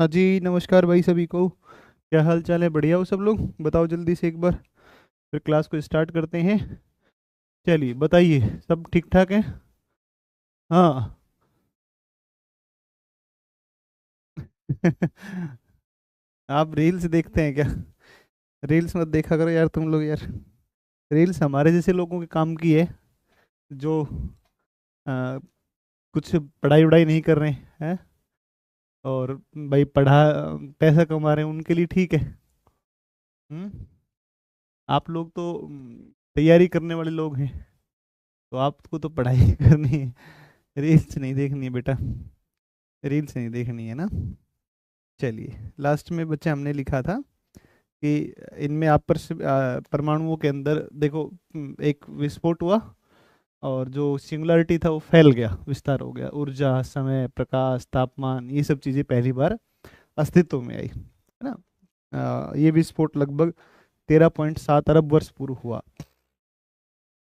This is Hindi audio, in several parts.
हाँ जी, नमस्कार भाई सभी को। क्या हाल चाल है? बढ़िया हो सब लोग? बताओ जल्दी से एक बार, फिर क्लास को स्टार्ट करते हैं। चलिए बताइए, सब ठीक ठाक है? हाँ। आप रील्स देखते हैं क्या? रील्स मत देखा करो यार तुम लोग यार। रील्स हमारे जैसे लोगों के काम की है, जो आ, कुछ पढ़ाई वढ़ाई नहीं कर रहे हैं और भाई पैसा कमा रहे हैं, उनके लिए ठीक है। हम्म। आप लोग तो तैयारी करने वाले लोग हैं, तो आपको तो पढ़ाई करनी है, रील्स नहीं देखनी है बेटा। रील्स नहीं देखनी है ना। चलिए, लास्ट में बच्चे हमने लिखा था कि इनमें परमाणुओं के अंदर देखो, एक विस्फोट हुआ और जो सिंगुलरिटी था वो फैल गया, विस्तार हो गया। ऊर्जा, समय, प्रकाश, तापमान, ये सब चीज़ें पहली बार अस्तित्व में आई, है ना। ये विस्फोट लगभग 13.7 अरब वर्ष पूर्व हुआ।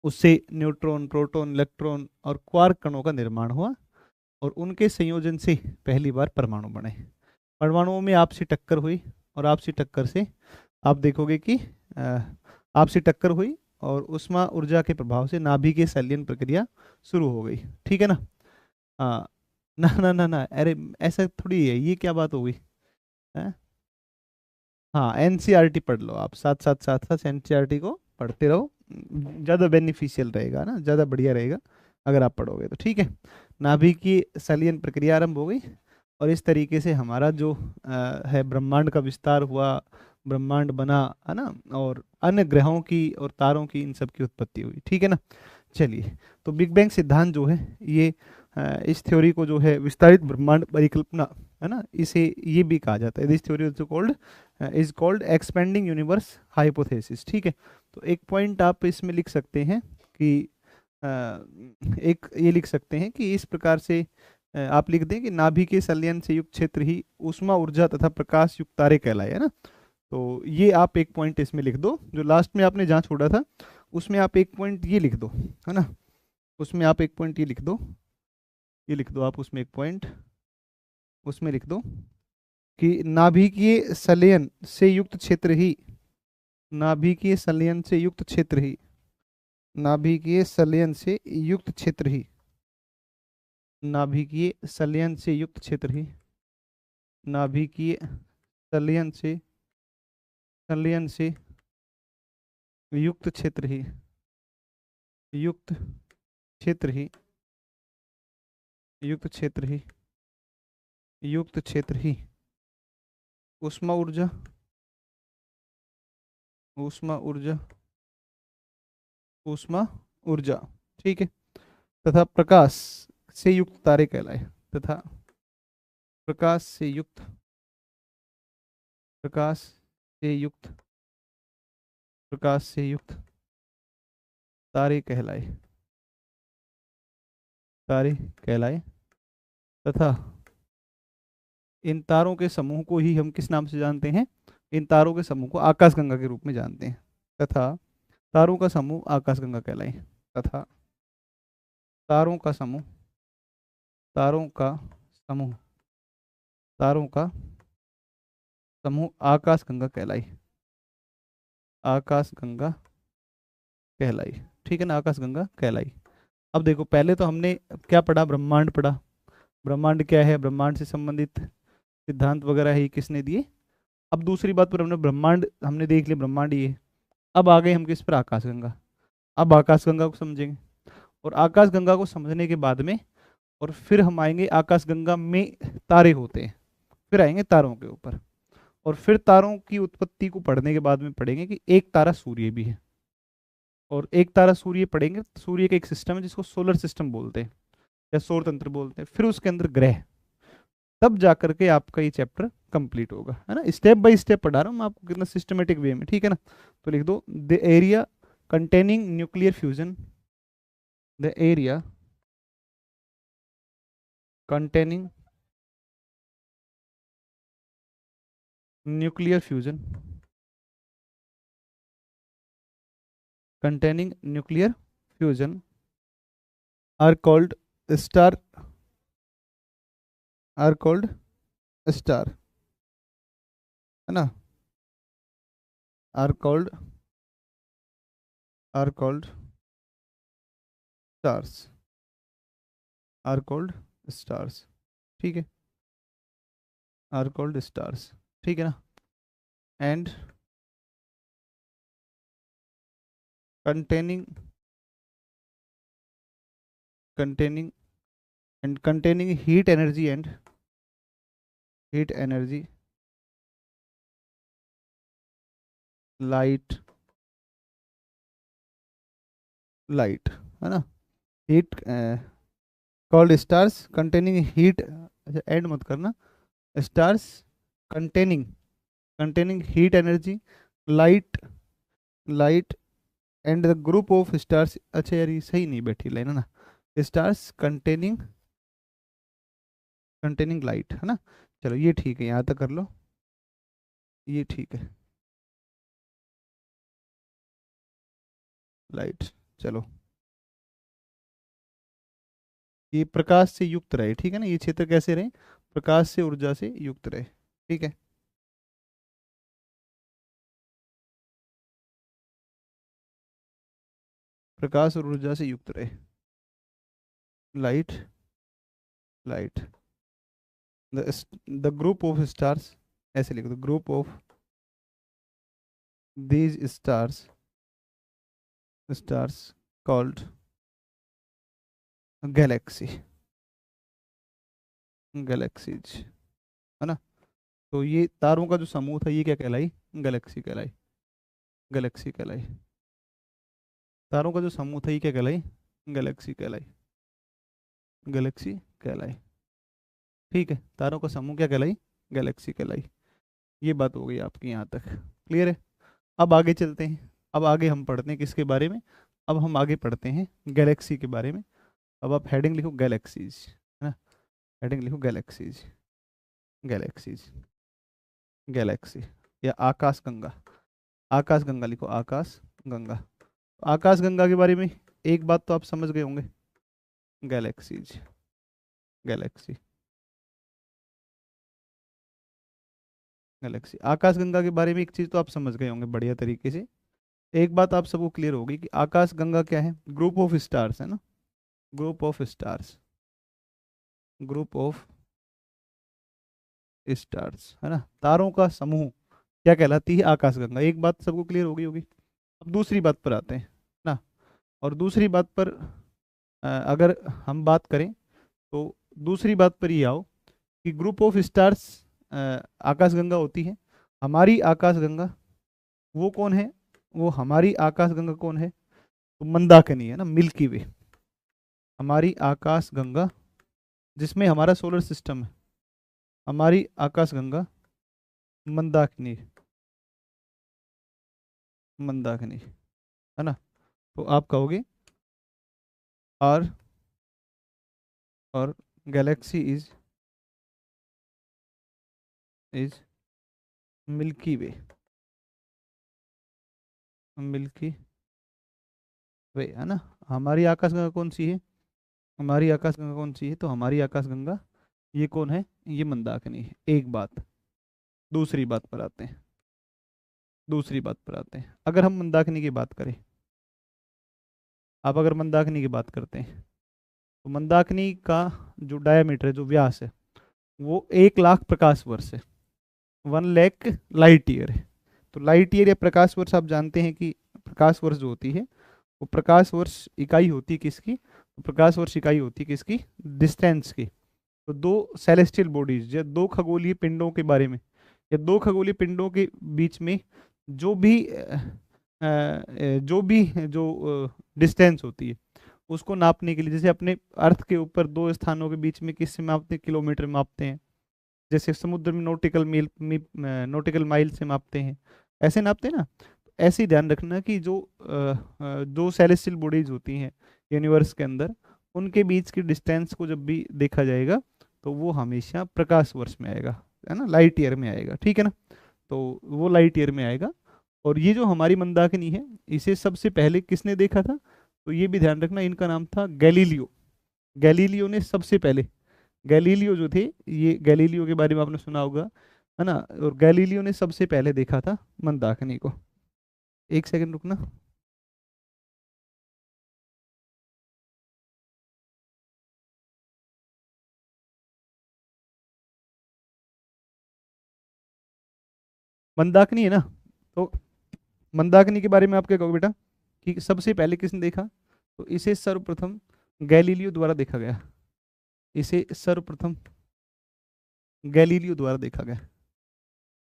उससे न्यूट्रॉन, प्रोटॉन, इलेक्ट्रॉन और क्वार्क कणों का निर्माण हुआ और उनके संयोजन से पहली बार परमाणु बने। परमाणुओं में आपसी टक्कर हुई और आपसी टक्कर से आप देखोगे कि अ, आपसी टक्कर हुई और उष्मा ऊर्जा के प्रभाव से नाभिकीय संलयन प्रक्रिया शुरू हो गई। ठीक है ना? हाँ। ना ना ना ना, अरे ऐसा थोड़ी है, ये क्या बात हो गई है? हाँ, एनसीईआरटी पढ़ लो आप, साथ साथ एनसीईआरटी को पढ़ते रहो। ज़्यादा बेनिफिशियल रहेगा ना, ज़्यादा बढ़िया रहेगा अगर आप पढ़ोगे तो। ठीक है। नाभिकीय संलयन प्रक्रिया आरंभ हो गई और इस तरीके से हमारा जो है ब्रह्मांड का विस्तार हुआ, ब्रह्मांड बना, है ना। और अन्य ग्रहों की और तारों की, इन सब की उत्पत्ति हुई। ठीक है ना। चलिए, तो बिग बैंग सिद्धांत जो है ये, इस थ्योरी को जो है विस्तारित ब्रह्मांड परिकल्पना, है ना, इसे ये भी कहा जाता है। This theory is called expanding universe hypothesis. ठीक है। तो एक पॉइंट आप इसमें लिख सकते हैं कि अ, एक ये लिख सकते हैं कि इस प्रकार से आप लिख दें कि नाभिकीय संलयन से युक्त क्षेत्र ही ऊष्मा ऊर्जा तथा प्रकाश युक्त तारे कहलाए, है ना। तो ये आप एक पॉइंट इसमें लिख दो, जो लास्ट में आपने जहाँ छोड़ा था उसमें आप एक पॉइंट ये लिख दो, है ना। उसमें आप एक पॉइंट ये लिख दो, ये लिख दो आप उसमें एक पॉइंट, उसमें लिख दो कि नाभिकीय संलयन से युक्त क्षेत्र ही, नाभिकीय संलयन से युक्त क्षेत्र ही, नाभिकीय संलयन से युक्त क्षेत्र ही, नाभिकीय संलयन से युक्त क्षेत्र ही, नाभिकीय संलयन से, संलयन से युक्त क्षेत्र ही, युक्त क्षेत्र ही, युक्त क्षेत्र ही, युक्त क्षेत्र ही ऊष्मा ऊर्जा, ऊष्मा ऊर्जा, ऊष्मा ऊर्जा, ठीक है, तथा प्रकाश से युक्त तारे कहलाए, तथा प्रकाश से युक्त, प्रकाश से युक्त, प्रकाश से युक्त तारे कहलाए, तारे कहलाए। तथा इन तारों के समूह को ही हम किस नाम से जानते हैं? इन तारों के समूह को आकाशगंगा के रूप में जानते हैं। तथा तारों का समूह आकाशगंगा कहलाए। तथा तारों का समूह, तारों का समूह, तारों का समूह आकाशगंगा कहलाई, आकाशगंगा कहलाई। ठीक है ना, आकाशगंगा कहलाई। अब देखो, पहले तो हमने क्या पढ़ा? ब्रह्मांड पढ़ा। ब्रह्मांड क्या है, ब्रह्मांड से संबंधित सिद्धांत वगैरह है, ये किसने दिए? अब दूसरी बात पर हमने ब्रह्मांड हमने देख लिया, ब्रह्मांड ये है। अब आ गए हम किस पर? आकाशगंगा। अब आकाशगंगा को समझेंगे और आकाशगंगा को समझने के बाद में और फिर हम आएंगे आकाशगंगा में तारे होते हैं, फिर आएंगे तारों के ऊपर। और फिर तारों की उत्पत्ति को पढ़ने के बाद में पढ़ेंगे कि एक तारा सूर्य भी है, और एक तारा सूर्य पढ़ेंगे। सूर्य का एक सिस्टम है जिसको सोलर सिस्टम बोलते हैं या सौर तंत्र बोलते हैं, फिर उसके अंदर ग्रह, तब जाकर के आपका ये चैप्टर कंप्लीट होगा, है ना। स्टेप बाय स्टेप पढ़ा रहा हूँ मैं आपको, कितना सिस्टमेटिक वे में। ठीक है ना। तो लिख दो, the area containing nuclear fusion, the area containing nuclear fusion, containing nuclear fusion are called star, are called star, है ना, are called stars, are called stars, ठीक है, आर कॉल्ड स्टार्स, ठीक है ना। And containing containing containing heat energy, light, है ना, heat called stars containing heat, अच्छा एंड मत करना, stars containing heat energy, light light and the group of stars, अच्छा यार ये सही नहीं बैठी लाइन, है ना, स्टार्स कंटेनिंग लाइट, है ना। चलो ये ठीक है, यहाँ तक कर लो, ये ठीक है, लाइट। चलो ये प्रकाश से युक्त रहे, ठीक है ना, ये क्षेत्र कैसे रहे, प्रकाश से ऊर्जा से युक्त रहे, ठीक है। प्रकाश और ऊर्जा से युक्त रहे, light light the group of stars, ऐसे लिखो, the group of these stars called Galaxy, galaxies, है ना। तो ये तारों का जो समूह था ये क्या कहलाई, गैलेक्सी कहलाई, गैलेक्सी कहलाई, तारों का जो समूह था ये क्या कहलाई, गैलेक्सी कहलाई, गैलेक्सी कहलाई, ठीक है, तारों का समूह क्या कहलाई, गैलेक्सी कहलाई। ये बात हो गई आपकी यहाँ तक, क्लियर है। अब आगे चलते हैं, अब आगे हम पढ़ते हैं किसके बारे में, अब हम आगे पढ़ते हैं गैलेक्सी के बारे में। अब आप हेडिंग लिखो गैलेक्सीज, है ना, हेडिंग लिखो गैलेक्सीज, गैलेक्सीज, गैलेक्सी, या आकाश गंगा, आकाश गंगा लिखो, आकाश गंगा। आकाश गंगा के बारे में एक बात तो आप समझ गए होंगे, गैलेक्सीज, गैलेक्सी, गैलेक्सी, आकाश गंगा के बारे में एक चीज तो आप समझ गए होंगे बढ़िया तरीके से। एक बात आप सबको क्लियर होगी कि आकाश गंगा क्या है, ग्रुप ऑफ स्टार्स, है ना, group of stars, group of stars, है ना, तारों का समूह क्या कहलाती है, आकाश गंगा। एक बात सबको क्लियर हो गई होगी। अब दूसरी बात पर आते हैं ना, और दूसरी बात पर अगर हम बात करें तो दूसरी बात पर ये आओ कि ग्रुप ऑफ स्टार्स आकाश गंगा होती है, हमारी आकाश गंगा वो कौन है, वो हमारी आकाश गंगा कौन है, तो मंदाकिनी, है ना, मिल्की वे, हमारी आकाश गंगा जिसमें हमारा सोलर सिस्टम है, हमारी आकाश गंगा मंदाकिनी, मंदाकिनी, है ना। तो आप कहोगे our galaxy is Milky Way, Milky Way, है ना। हमारी आकाशगंगा कौन सी है, हमारी आकाशगंगा कौन सी है, तो हमारी आकाशगंगा ये कौन है, ये मंदाकिनी है, एक बात। दूसरी बात पर आते हैं, दूसरी बात पर आते हैं, अगर हम मंदाकिनी की बात करें, आप अगर मंदाकिनी की बात करते हैं तो मंदाकिनी का जो डायमीटर है, जो व्यास है, वो 1 लाख प्रकाश वर्ष है, 1 लाख लाइट ईयर है। तो लाइट ईयर या प्रकाश वर्ष आप जानते हैं कि प्रकाश वर्ष जो होती है वो प्रकाश वर्ष इकाई होती है किसकी, तो प्रकाश वर्ष इकाई होती है किसकी, डिस्टेंस की। तो दो सेलेस्टियल बॉडीज या दो खगोलीय पिंडों के बारे में, या दो खगोलीय पिंडों के बीच में जो भी जो डिस्टेंस होती है उसको नापने के लिए, जैसे अपने अर्थ के ऊपर दो स्थानों के बीच में किससे मापते हैं, किलोमीटर में मापते हैं, जैसे समुद्र में नॉटिकल माइल से मापते हैं, ऐसे नापते हैं ना। ऐसे ही ध्यान रखना कि जो दो सेलेस्टियल बॉडीज होती हैं यूनिवर्स के अंदर, उनके बीच की डिस्टेंस को जब भी देखा जाएगा तो वो हमेशा प्रकाश वर्ष में आएगा, है ना, लाइट ईयर में आएगा, ठीक है ना। तो वो लाइट ईयर में आएगा। और ये जो हमारी मंदाकिनी है इसे सबसे पहले किसने देखा था, तो ये भी ध्यान रखना, इनका नाम था गैलीलियो। गैलीलियो ने सबसे पहले, गैलीलियो जो थे, ये गैलीलियो के बारे में आपने सुना होगा, है ना। और गैलीलियो ने सबसे पहले देखा था मंदाकिनी को। एक सेकंड रुकना। मंदाकिनी है ना, तो मंदाकिनी के बारे में आप क्या कहोगे बेटा, कि सबसे पहले किसने देखा? तो इसे सर्वप्रथम गैलीलियो द्वारा देखा गया। इसे सर्वप्रथम गैलीलियो द्वारा देखा गया।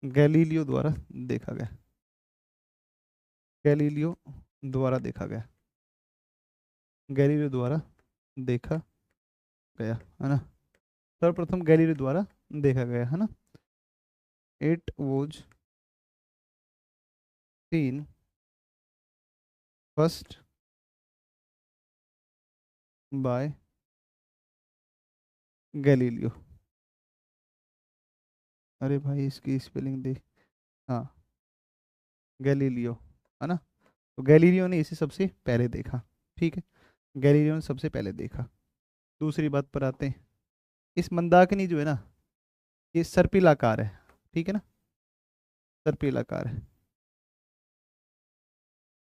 गैलीलियो द्वारा देखा गया। गैलीलियो द्वारा देखा गया। गैलीलियो द्वारा देखा गया, है ना। सर्वप्रथम गैलीलियो द्वारा देखा गया, है ना। It was seen first by Galileo. अरे भाई इसकी स्पेलिंग देख। हाँ, गैलीलियो, है ना। तो गैलीलियो ने इसे सबसे पहले देखा। ठीक है, गैलीलियो ने सबसे पहले देखा। दूसरी बात पर आते हैं। इस मंदाकिनी जो है ना, ये सर्पिलाकार है। ठीक है ना, सर्पिलाकार है।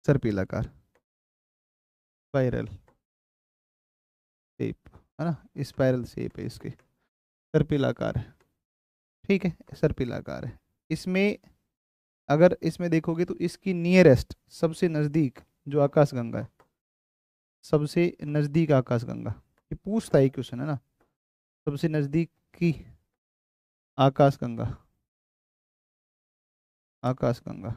सर्पिलाकार, स्पाइरल शेप, है ना। स्पाइरल शेप है इसकी, सर्पिलाकार है। ठीक है, सर्पिलाकार है। इसमें अगर इसमें देखोगे तो इसकी नियरेस्ट, सबसे नज़दीक जो आकाशगंगा है, सबसे नज़दीक आकाशगंगा, ये पूछता है क्वेश्चन, है ना। सबसे नज़दीक की आकाशगंगा, आकाशगंगा,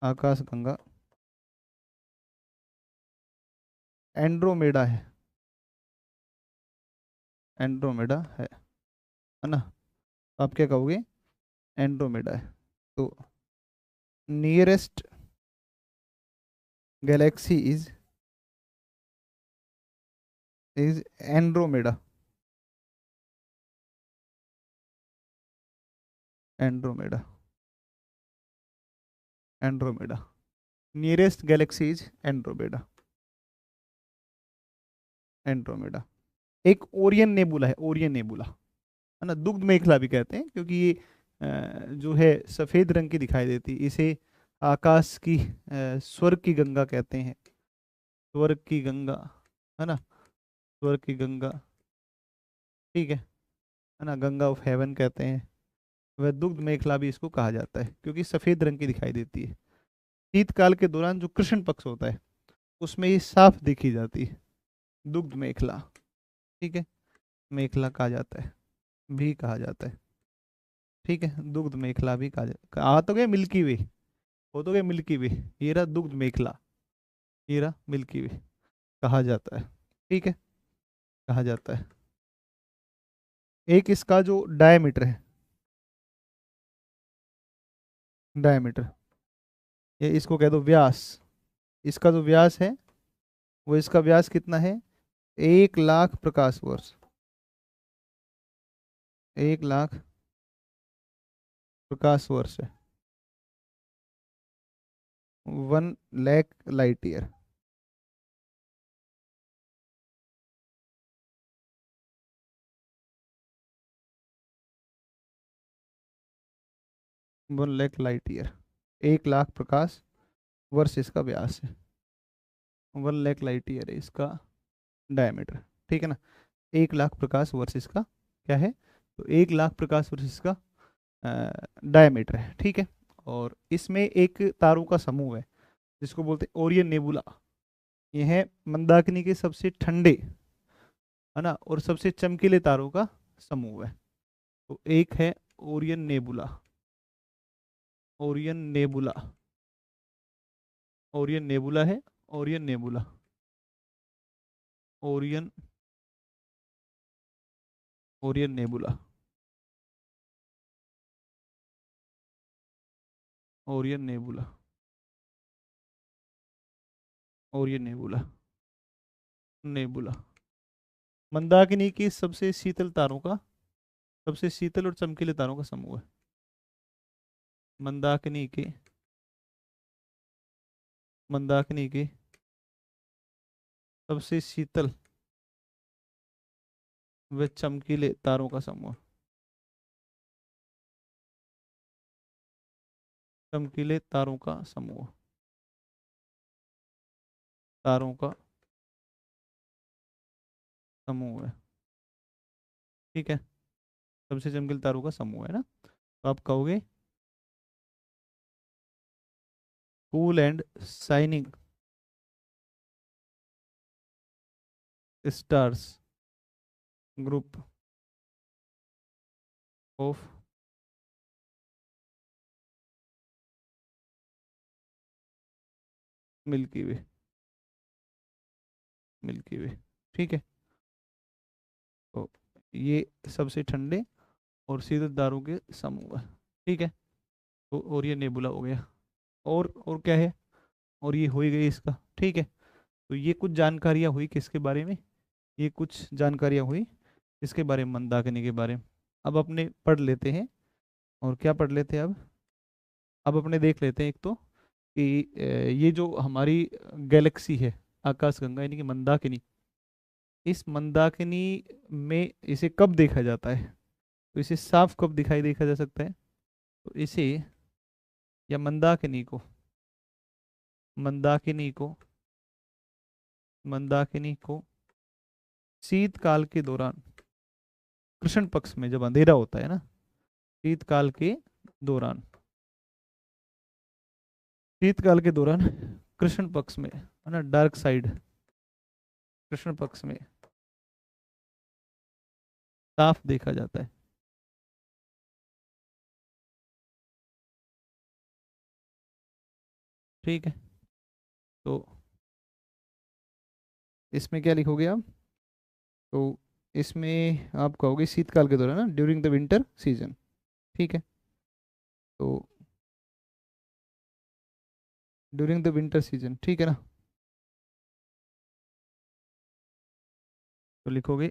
आकाशगंगा एंड्रोमेडा है। एंड्रोमेडा है ना। आप क्या कहोगे? एंड्रोमेडा है। तो nearest Galaxy is Andromeda. Andromeda, Andromeda, nearest Galaxy is Andromeda. Andromeda. एक ओरियन नेबुला है, ओरियन नेबुला, है ना। दुग्ध मेखला भी कहते हैं, क्योंकि ये जो है सफ़ेद रंग की दिखाई देती है। इसे आकाश की स्वर्ग की गंगा कहते हैं। स्वर्ग की गंगा, है ना। स्वर्ग की गंगा, ठीक है ना। गंगा ऑफ हेवन कहते हैं। वह दुग्ध मेखला भी इसको कहा जाता है, क्योंकि सफ़ेद रंग की दिखाई देती है। शीतकाल के दौरान जो कृष्ण पक्ष होता है, उसमें ये साफ देखी जाती है, दुग्ध मेखला। ठीक है, मेखला कहा जाता है, भी कहा जाता है। ठीक है, दुग्ध मेखला भी कहा। आ तो गए मिल्की वे, हो तो गए मिल्की वे। ये रहा दुग्ध मेखला, ये रहा मिल्की वे, कहा जाता है। ठीक है, कहा जाता है। एक इसका जो डायमीटर है, डायमीटर, ये इसको कह दो व्यास। इसका जो व्यास है, वो इसका व्यास कितना है? 1 लाख प्रकाश वर्ष। 1 लाख प्रकाश वर्ष है। 1 lakh light year. 1 lakh light year, 1 lakh प्रकाश वर्ष इसका व्यास है। 1 लाख लाइट ईयर है इसका डायमीटर। ठीक है ना। 1 लाख प्रकाश वर्ष इसका क्या है? तो 1 लाख प्रकाश वर्ष इसका डायमीटर है। ठीक है। और इसमें एक तारों का समूह है, जिसको बोलते हैं ओरियन नेबुला। ये है मंदाकिनी के सबसे ठंडे, है ना, और सबसे चमकीले तारों का समूह है। तो एक है Orion nebula. Orion nebula, Orion nebula है। Orion nebula, Orion, Orion nebula, Orion nebula, Orion nebula, nebula. मंदाकिनी की सबसे शीतल तारों का, सबसे शीतल और चमकीले तारों का समूह है। मंदाकिनी के, मंदाकिनी के सबसे शीतल व चमकीले तारों का समूह। चमकीले तारों का समूह, तारों का समूह है। ठीक है, सबसे चमकीले तारों का समूह है ना, तो आप कहोगे cool and shining stars group of Milky Way, Milky Way. ठीक है, तो ये सबसे ठंडे और शीतल तारों के समूह है। ठीक है, तो और ये नेबुला हो गया। और क्या है, और ये हो ही गई इसका। ठीक है, तो ये कुछ जानकारियां हुई किसके बारे में, ये कुछ जानकारियां हुई इसके बारे में, मंदाकिनी के बारे में। अब अपने पढ़ लेते हैं, और क्या पढ़ लेते हैं अब अपने देख लेते हैं एक तो कि ये जो हमारी गैलेक्सी है आकाशगंगा यानी कि मंदाकिनी, इस मंदाकिनी में इसे कब देखा जाता है, तो इसे साफ कब दिखाई देखा जा सकता है, तो इसे या मंदाकिनी को मंदाकिनी को शीतकाल के दौरान, कृष्ण पक्ष में जब अंधेरा होता है ना, शीतकाल के दौरान, शीतकाल के दौरान कृष्ण पक्ष में है ना, डार्क साइड, कृष्ण पक्ष में साफ देखा जाता है। ठीक है, तो इसमें क्या लिखोगे आप, तो इसमें आप कहोगे शीतकाल के दौरान ना, ड्यूरिंग द विंटर सीजन। ठीक है, तो ड्यूरिंग द विंटर सीजन, ठीक है ना, तो लिखोगे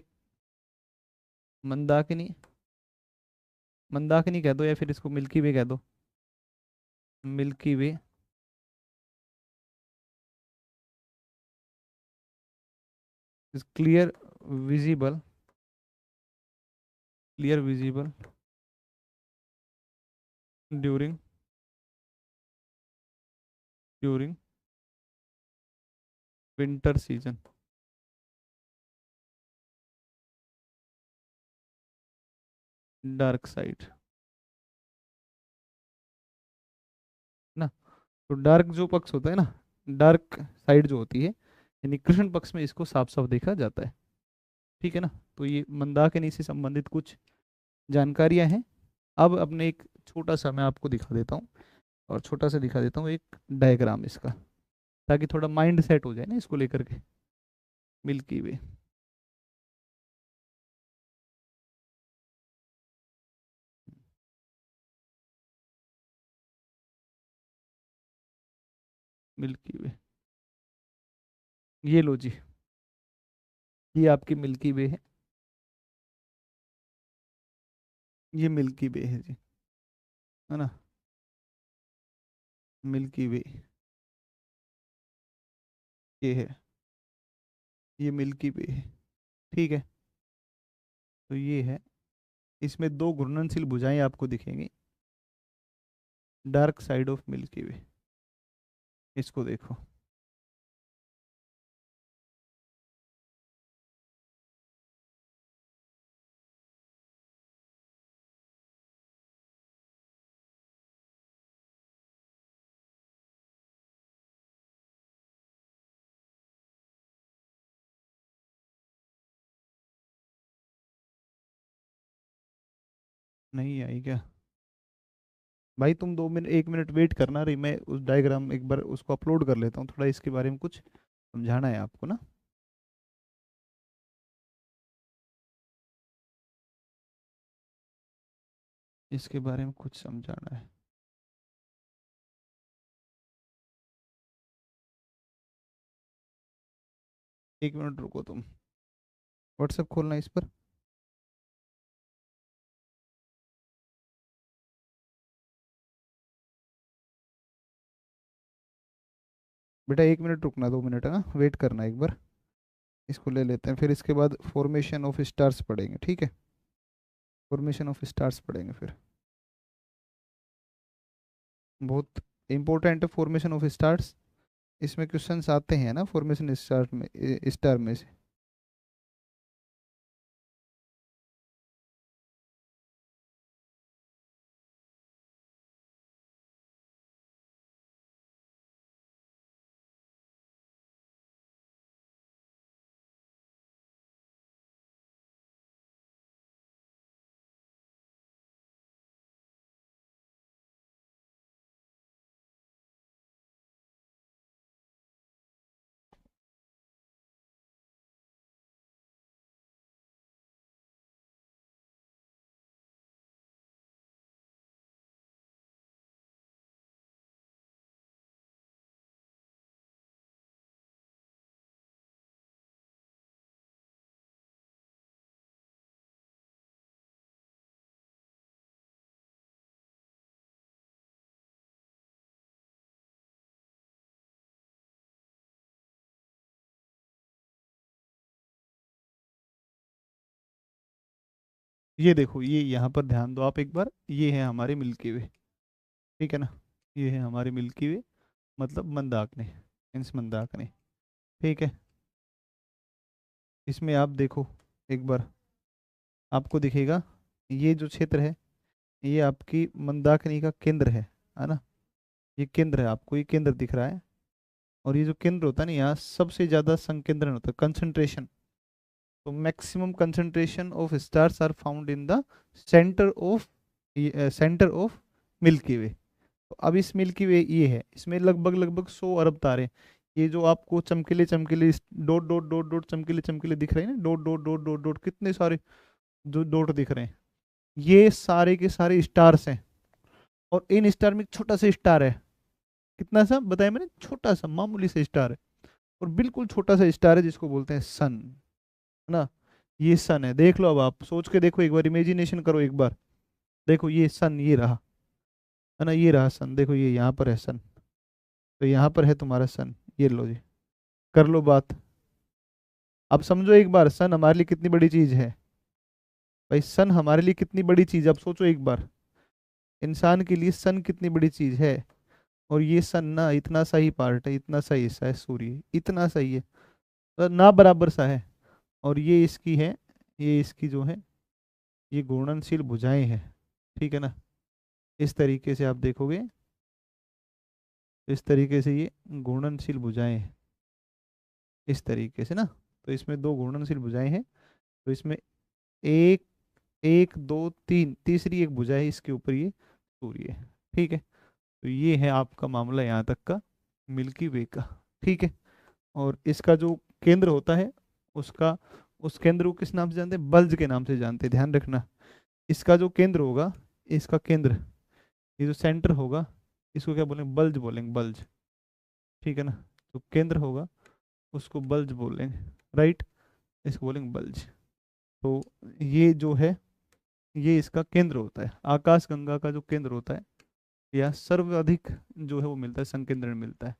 मंदाकिनी, मंदाकिनी कह दो या फिर इसको मिल्की वे कह दो, milky way is clear visible during during winter season, dark side ना। तो डार्क जो पक्ष होता है ना, डार्क साइड जो होती है यानी कृष्ण पक्ष में इसको साफ साफ देखा जाता है। ठीक है ना, तो ये मंदाकिनी से संबंधित कुछ जानकारियां हैं। अब अपने एक छोटा सा मैं आपको दिखा देता हूँ, और छोटा सा दिखा देता हूँ एक डायग्राम इसका, ताकि थोड़ा माइंड सेट हो जाए ना इसको लेकर के। मिल्की वे, मिल्की वे, ये लो जी, ये आपकी मिल्की वे है, ये मिल्की वे है जी, है ना, मिल्की वे ये है, ये मिल्की वे है। ठीक है, तो ये है, इसमें दो घूर्णनशील भुजाएं आपको दिखेंगी, डार्क साइड ऑफ मिल्की वे, इसको देखो। नहीं आई क्या, भाई तुम 2 मिनट 1 मिनट वेट करना रही, मैं उस डायग्राम एक बार उसको अपलोड कर लेता हूँ, थोड़ा इसके बारे में कुछ समझाना है आपको ना। इसके बारे में कुछ समझाना है। 1 मिनट रुको तुम, व्हाट्सएप खोलना इस पर। बेटा 1 मिनट रुकना, 2 मिनट है ना, वेट करना एक बार, इसको ले लेते हैं, फिर इसके बाद फॉर्मेशन ऑफ स्टार्स पढ़ेंगे। ठीक है, फॉर्मेशन ऑफ स्टार्स पढ़ेंगे फिर। बहुत इंपॉर्टेंट है फॉर्मेशन ऑफ स्टार्स। इसमें क्वेश्चंस आते हैं ना फॉर्मेशन स्टार में, स्टार में से। ये देखो, ये यहाँ पर ध्यान दो आप एक बार, ये है हमारे मिल्की वे, ठीक है ना। ये है हमारे मिल्की वे, मतलब मंदाकिनी, मीन्स मंदाकिनी, ठीक है। इसमें आप देखो एक बार, आपको दिखेगा ये जो क्षेत्र है, ये आपकी मंदाकिनी का केंद्र है ना। ये केंद्र है, आपको ये केंद्र दिख रहा है। और ये जो केंद्र होता है ना, यहाँ सबसे ज्यादा संकेंद्रण होता है, कंसंट्रेशन। तो maximum concentration of stars are found in the centre of, centre of Milky Way. तो अब इस मिल्की वे ये है, इसमें लगभग लगभग 100 अरब तारे हैं। ये जो आपको चमकीले चमकीले डॉट डॉट डॉट डॉट चमकीले चमकीले दिख रहे हैं ना, dot dot dot dot dot, कितने सारे जो डॉट दिख रहे हैं, ये सारे के सारे स्टार्स हैं। और इन स्टार में एक छोटा सा स्टार है, कितना सा बताया मैंने, छोटा सा मामूली सा स्टार है। और बिल्कुल छोटा सा स्टार है जिसको बोलते हैं सन, है ना। ये सन है, देख लो, अब आप सोच के देखो एक बार, इमेजिनेशन करो एक बार। देखो ये सन, ये रहा, है ना, ये रहा सन, देखो ये यहाँ पर है सन। तो यहाँ पर है तुम्हारा सन, ये लो जी, कर लो बात। अब समझो एक बार, सन हमारे लिए कितनी बड़ी चीज है। भाई सन हमारे लिए कितनी बड़ी चीज है, अब सोचो एक बार, इंसान के लिए सन कितनी बड़ी चीज है। और ये सन ना इतना सा ही पार्ट है, इतना सा हिस्सा है, सूर्य इतना सा ही है, तो ना बराबर सा है। और ये इसकी है, ये इसकी जो है, ये घूर्णनशील भुजाएं हैं, ठीक है ना। इस तरीके से आप देखोगे, इस तरीके से ये घूर्णनशील भुजाएं हैं, इस तरीके से ना। तो इसमें दो घूर्णनशील भुजाएं हैं। तो इसमें एक, एक दो तीन, तीसरी एक भुजा है इसके ऊपर, ये सूर्य है, ठीक है। तो ये है आपका मामला यहाँ तक का मिल्की वे का, ठीक है। और इसका जो केंद्र होता है, उसका, उस केंद्र को किस नाम से जानते हैं, बल्ज के नाम से जानते हैं, ध्यान रखना। इसका जो केंद्र होगा, इसका केंद्र, ये जो सेंटर होगा, इसको क्या बोलेंगे, बल्ज बोलेंगे, बल्ज, ठीक है ना। तो केंद्र होगा, उसको बल्ज बोलेंगे, राइट, इसको बोलेंगे बल्ज। तो ये जो है, ये इसका केंद्र होता है, आकाश गंगा का जो केंद्र होता है, या सर्वाधिक जो है वो मिलता है, संकेंद्रण मिलता है।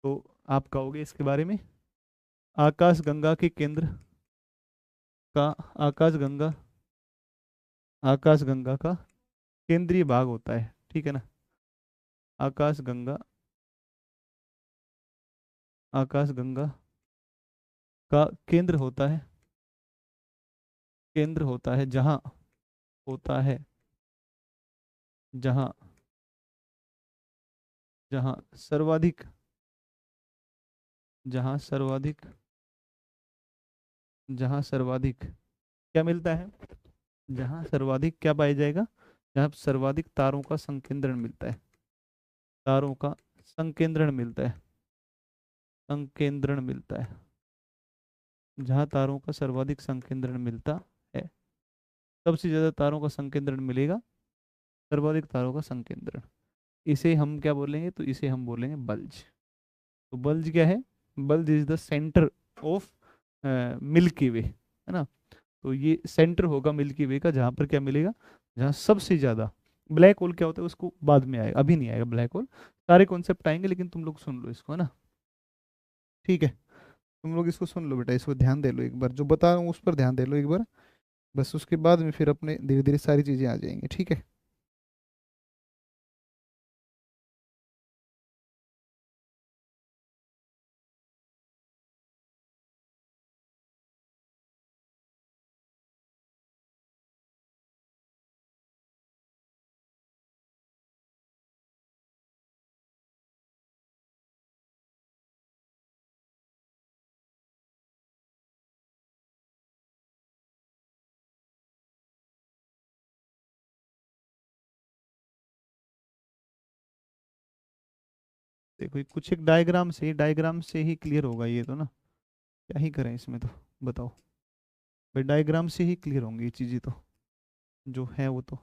तो आप कहोगे इसके बारे में, आकाश गंगा के केंद्र का, आकाश गंगा, आकाश गंगा का केंद्रीय भाग होता है, ठीक है ना। आकाश गंगा, आकाश गंगा का केंद्र होता है, केंद्र होता है जहाँ, होता है जहाँ, जहाँ सर्वाधिक, जहाँ सर्वाधिक, जहाँ सर्वाधिक क्या मिलता है, जहाँ सर्वाधिक क्या पाया जाएगा, जहाँ सर्वाधिक तारों का संकेंद्रण मिलता है, तारों का संकेंद्रण मिलता है, संकेंद्रण मिलता है, जहाँ तारों का सर्वाधिक संकेंद्रण मिलता है, सबसे ज्यादा तारों का संकेंद्रण मिलेगा, सर्वाधिक तारों का संकेंद्रण, इसे हम क्या बोलेंगे, तो इसे हम बोलेंगे बल्ज। तो बल्ज क्या है, bulge is the centre of Milky Way, है ना। तो ये सेंटर होगा मिल्की वे का, जहाँ पर क्या मिलेगा, जहाँ सबसे ज्यादा। ब्लैक होल क्या होता है उसको बाद में आएगा, अभी नहीं आएगा ब्लैक होल, सारे कॉन्सेप्ट आएंगे, लेकिन तुम लोग सुन लो इसको, है ना, ठीक है। तुम लोग इसको सुन लो बेटा, इसको ध्यान दे लो एक बार, जो बता रहा हूँ उस पर ध्यान दे लो एक बार, बस उसके बाद में फिर अपने धीरे धीरे सारी चीजें आ जाएंगी, ठीक है। देखो ये कुछ एक डायग्राम से ही क्लियर होगा ये तो ना, क्या ही करें इसमें तो, बताओ। भाई डायग्राम से ही क्लियर होंगी ये चीज़ें तो, जो है वो तो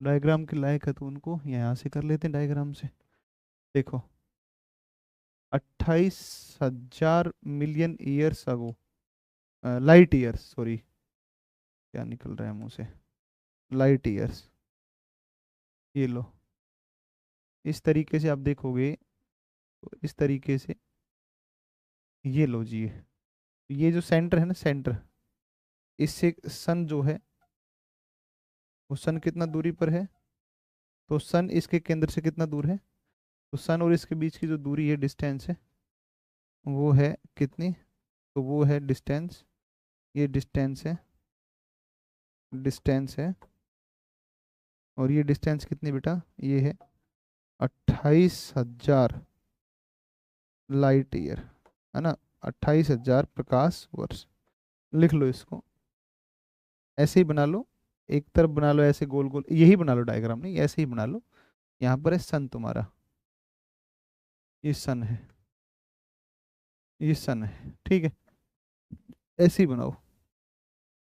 डायग्राम के लायक है, तो उनको यहाँ से कर लेते हैं डायग्राम से। देखो 28,000 million years ago, light years, sorry, क्या निकल रहा है मुंह से, लाइट ईयर्स। ये लो, इस तरीके से आप देखोगे तो इस तरीके से, ये लो जी, ये जो सेंटर है ना, सेंटर, इससे सन जो है, वो सन कितना दूरी पर है, तो सन इसके केंद्र से कितना दूर है, तो सन और इसके बीच की जो दूरी है, डिस्टेंस है, वो है कितनी, तो वो है डिस्टेंस, ये डिस्टेंस है, और ये डिस्टेंस कितनी बेटा, ये है 28,000 लाइट ईयर, है ना, 28,000 प्रकाश वर्ष। लिख लो इसको, ऐसे ही बना लो, एक तरफ बना लो ऐसे गोल गोल, यही बना लो डायग्राम, नहीं ऐसे ही बना लो। यहाँ पर है सन तुम्हारा, ये सन है, ये सन है, ठीक है, ऐसे ही बनाओ।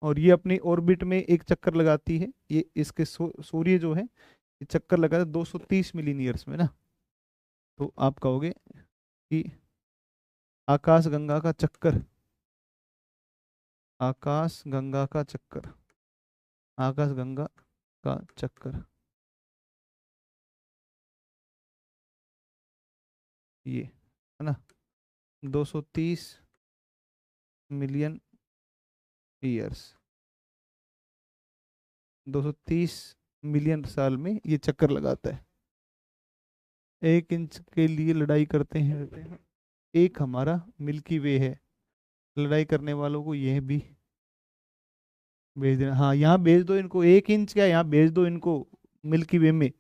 और ये अपनी ऑर्बिट में एक चक्कर लगाती है, ये इसके सूर्य जो है, ये चक्कर लगाता है 230 मिलियन ईयर्स में ना। तो आप कहोगे कि आकाश गंगा का चक्कर, आकाश गंगा का चक्कर, आकाश गंगा का चक्कर, ये है ना, 230 मिलियन ईयर्स, 230 मिलियन साल में ये चक्कर लगाता है। 1 इंच के लिए लड़ाई करते हैं। एक हमारा मिल्की वे है, लड़ाई करने वालों को यह भी भेज देना, हाँ यहाँ भेज दो इनको, 1 इंच क्या, यहाँ भेज दो इनको मिल्की वे में,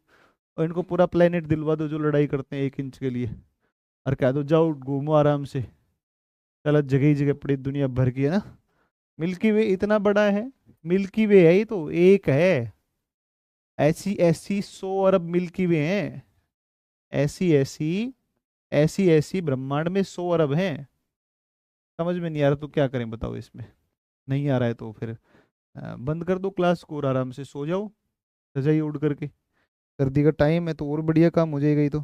और इनको पूरा प्लेनेट दिलवा दो जो लड़ाई करते हैं 1 इंच के लिए, और कह दो जाओ घूमो आराम से, चलो जगह ही जगह पड़ी दुनिया भर की है ना, मिल्की वे इतना बड़ा है, मिल्की वे है ये तो एक है, ऐसी ऐसी 100 अरब मिल्की वे हैं, ऐसी ऐसी, ऐसी ऐसी ब्रह्मांड में 100 अरब हैं। समझ में नहीं आ रहा तो क्या करें बताओ इसमें, नहीं आ रहा है तो फिर बंद कर दो क्लास को और आराम से सो जाओ, रजाई उड़ करके, सर्दी का टाइम है तो और बढ़िया काम हो जाएगा, ये तो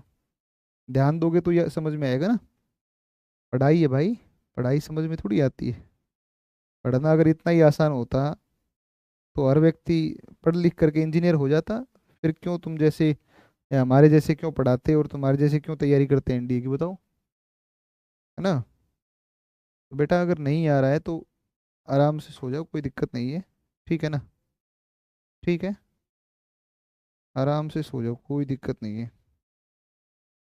ध्यान दोगे तो ये समझ में आएगा ना, पढ़ाई है भाई, पढ़ाई समझ में थोड़ी आती है, पढ़ना अगर इतना ही आसान होता तो हर व्यक्ति पढ़ लिख करके इंजीनियर हो जाता, फिर क्यों तुम जैसे या हमारे जैसे क्यों पढ़ाते और तुम्हारे जैसे क्यों तैयारी करते हैं एनडीए की, बताओ, है ना। तो बेटा अगर नहीं आ रहा है तो आराम से सो जाओ, कोई दिक्कत नहीं है, ठीक है ना, ठीक है, आराम से सो जाओ, कोई दिक्कत नहीं है।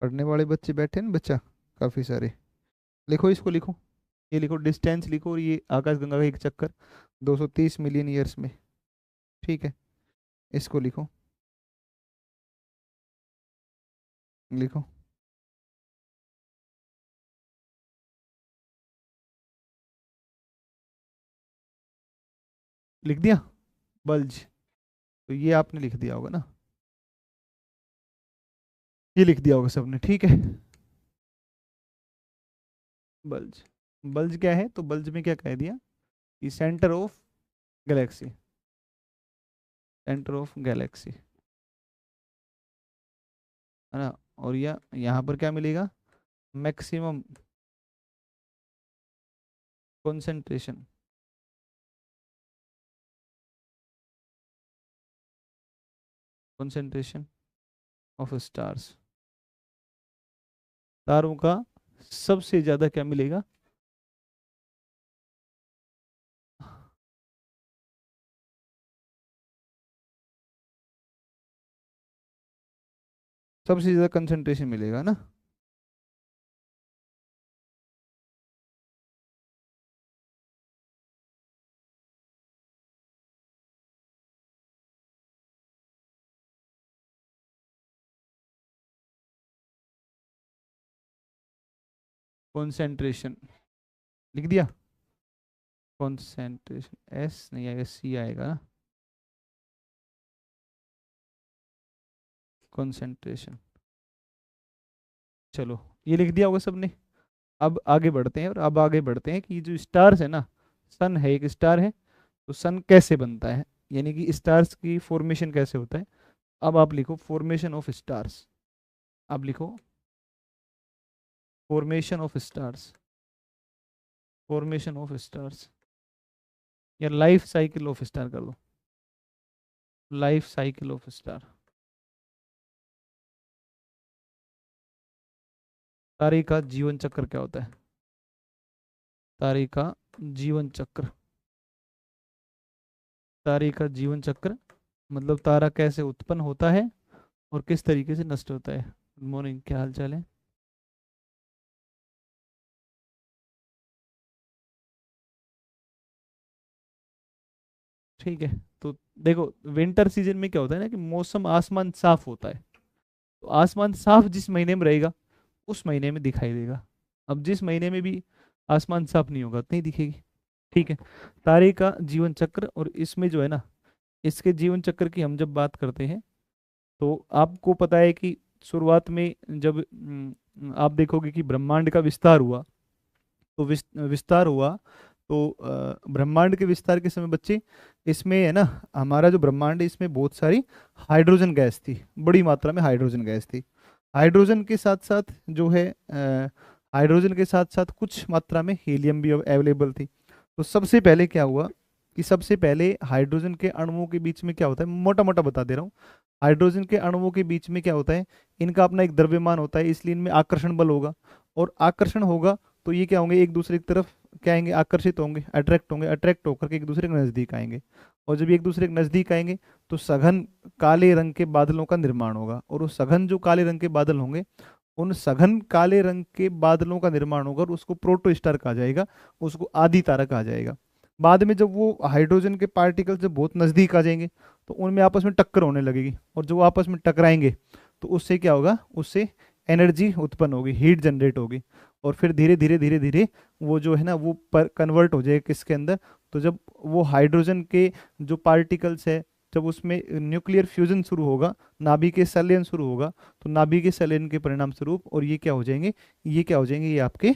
पढ़ने वाले बच्चे बैठे हैं ना, बच्चा काफ़ी सारे, लिखो इसको, लिखो, ये लिखो डिस्टेंस लिखो, और ये आकाशगंगा का एक चक्कर 230 मिलियन ईयर्स में, ठीक है, इसको लिखो, लिखो, लिख दिया, बल्ज, तो ये आपने लिख दिया होगा ना, ये लिख दिया होगा सबने, ठीक है। बल्ज, बल्ज क्या है, तो बल्ज में क्या कह दिया कि centre of Galaxy, centre of Galaxy, है ना, और यह यहाँ पर क्या मिलेगा, maximum concentration, concentration of stars, तारों का सबसे ज्यादा क्या मिलेगा, सबसे ज्यादा कंसंट्रेशन मिलेगा ना, कंसंट्रेशन, लिख दिया, कंसंट्रेशन, एस नहीं आएगा, सी आएगा ना, कंसंट्रेशन, चलो, ये लिख दिया होगा सबने। अब आगे बढ़ते हैं, और अब आगे बढ़ते हैं कि जो स्टार्स है ना, सन है, एक स्टार है, तो सन कैसे बनता है, यानी कि स्टार्स की फॉर्मेशन कैसे होता है। अब आप लिखो फॉर्मेशन ऑफ स्टार्स। आप लिखो formation of stars, formation of stars, या लाइफ साइकिल ऑफ स्टार कर लो, लाइफ साइकिल ऑफ स्टार। तारे का जीवन चक्र क्या होता है, तारे का जीवन चक्र, तारे का जीवन चक्र मतलब तारा कैसे उत्पन्न होता है और किस तरीके से नष्ट होता है। गुड मॉर्निंग, क्या हाल चाल है। ठीक है, तो देखो विंटर सीजन में क्या होता है ना कि मौसम, आसमान साफ होता है, तो आसमान साफ जिस महीने में रहेगा उस महीने में दिखाई देगा। अब जिस महीने में भी आसमान साफ नहीं होगा तो नहीं दिखेगी। ठीक है, तारे का जीवन चक्र, और इसमें जो है ना, इसके जीवन चक्र की हम जब बात करते हैं, तो आपको पता है कि शुरुआत में जब आप देखोगे कि ब्रह्मांड का विस्तार हुआ, तो विस्तार हुआ, तो ब्रह्मांड के विस्तार के समय बच्चे, इसमें है ना, हमारा जो ब्रह्मांड है इसमें बहुत सारी हाइड्रोजन गैस थी, बड़ी मात्रा में हाइड्रोजन गैस थी। हाइड्रोजन के साथ साथ जो है हाइड्रोजन के साथ साथ कुछ मात्रा में हीलियम भी अवेलेबल थी। तो सबसे पहले क्या हुआ कि सबसे पहले हाइड्रोजन के अणुओं के बीच में क्या होता है, मोटा मोटा बता दे रहा हूँ। हाइड्रोजन के अणुओं के बीच में क्या होता है, इनका अपना एक द्रव्यमान होता है, इसलिए इनमें आकर्षण बल होगा, और आकर्षण होगा तो ये क्या होंगे, एक दूसरे की तरफ क्या आएंगे, आकर्षित होंगे, अट्रैक्ट होंगे, अट्रैक्ट होकर के एक दूसरे के नजदीक आएंगे। और जब ये एक दूसरे के नजदीक आएंगे तो सघन काले रंग के बादलों का निर्माण होगा, और वो सघन जो काले रंग के बादल होंगे, उन सघन काले रंग के बादलों का निर्माण होगा, और उसको प्रोटोस्टार कहा जाएगा, उसको आदि तारा कहा जाएगा। बाद में जब वो हाइड्रोजन के पार्टिकल जब बहुत नजदीक आ जाएंगे तो उनमें आपस में टक्कर होने लगेगी, और जब वो आपस में टकराएंगे तो उससे क्या होगा, उससे एनर्जी उत्पन्न होगी, हीट जनरेट होगी, और फिर धीरे धीरे धीरे धीरे वो जो है ना वो पर कन्वर्ट हो जाएगा किसके अंदर। तो जब वो हाइड्रोजन के जो पार्टिकल्स है, जब उसमें न्यूक्लियर फ्यूजन शुरू होगा, नाभिकीय संलयन शुरू होगा, तो नाभिकीय संलयन के परिणाम स्वरूप और ये क्या हो जाएंगे, ये क्या हो जाएंगे, ये आपके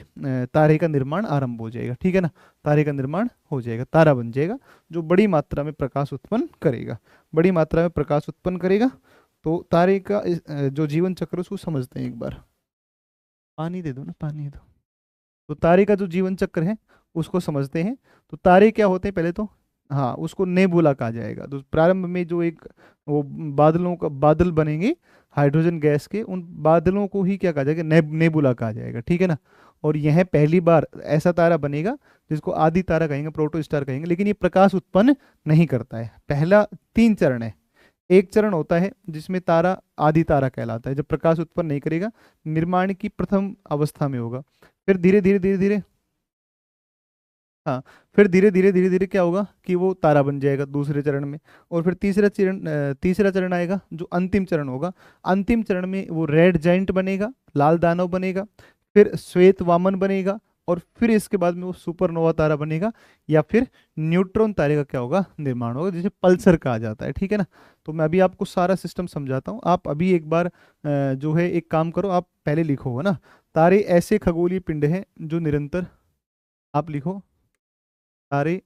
तारे का निर्माण आरंभ हो जाएगा। ठीक है ना, तारे का निर्माण हो जाएगा, तारा बन जाएगा, जो बड़ी मात्रा में प्रकाश उत्पन्न करेगा, बड़ी मात्रा में प्रकाश उत्पन्न करेगा। तो तारे का जो जीवन चक्र है, उसको समझते हैं एक बार। पानी दे दो ना, पानी दे दो। तो तारे का जो जीवन चक्र है उसको समझते हैं। तो तारे क्या होते हैं पहले तो, हाँ, उसको नेबुला कहा जाएगा। तो प्रारंभ में जो एक वो बादलों का बादल बनेंगे हाइड्रोजन गैस के, उन बादलों को ही क्या कहा जाएगा, नेबुला कहा जाएगा। ठीक है ना, और यह पहली बार ऐसा तारा बनेगा जिसको आदि तारा कहेंगे, प्रोटो स्टार कहेंगे, लेकिन ये प्रकाश उत्पन्न नहीं करता है। पहला 3 चरण है। एक चरण होता है जिसमें तारा आदि तारा कहलाता है, जब प्रकाश उत्पन्न नहीं करेगा, निर्माण की प्रथम अवस्था में होगा। फिर धीरे धीरे धीरे धीरे, हाँ, फिर धीरे धीरे धीरे धीरे क्या होगा कि वो तारा बन जाएगा दूसरे चरण में। और फिर तीसरा चरण आएगा जो अंतिम चरण होगा। अंतिम चरण में वो रेड जाइंट बनेगा, लाल दानव बनेगा, फिर श्वेत वामन बनेगा, और फिर इसके बाद में वो सुपरनोवा तारा बनेगा, या फिर न्यूट्रॉन तारे का क्या होगा, निर्माण होगा, जिसे पल्सर कहा जाता है। ठीक है ना, तो मैं अभी आपको सारा सिस्टम समझाता हूँ। आप अभी एक बार जो है एक काम करो, आप पहले लिखो, है ना, तारे ऐसे खगोलीय पिंड हैं जो निरंतर, आप लिखो, तारे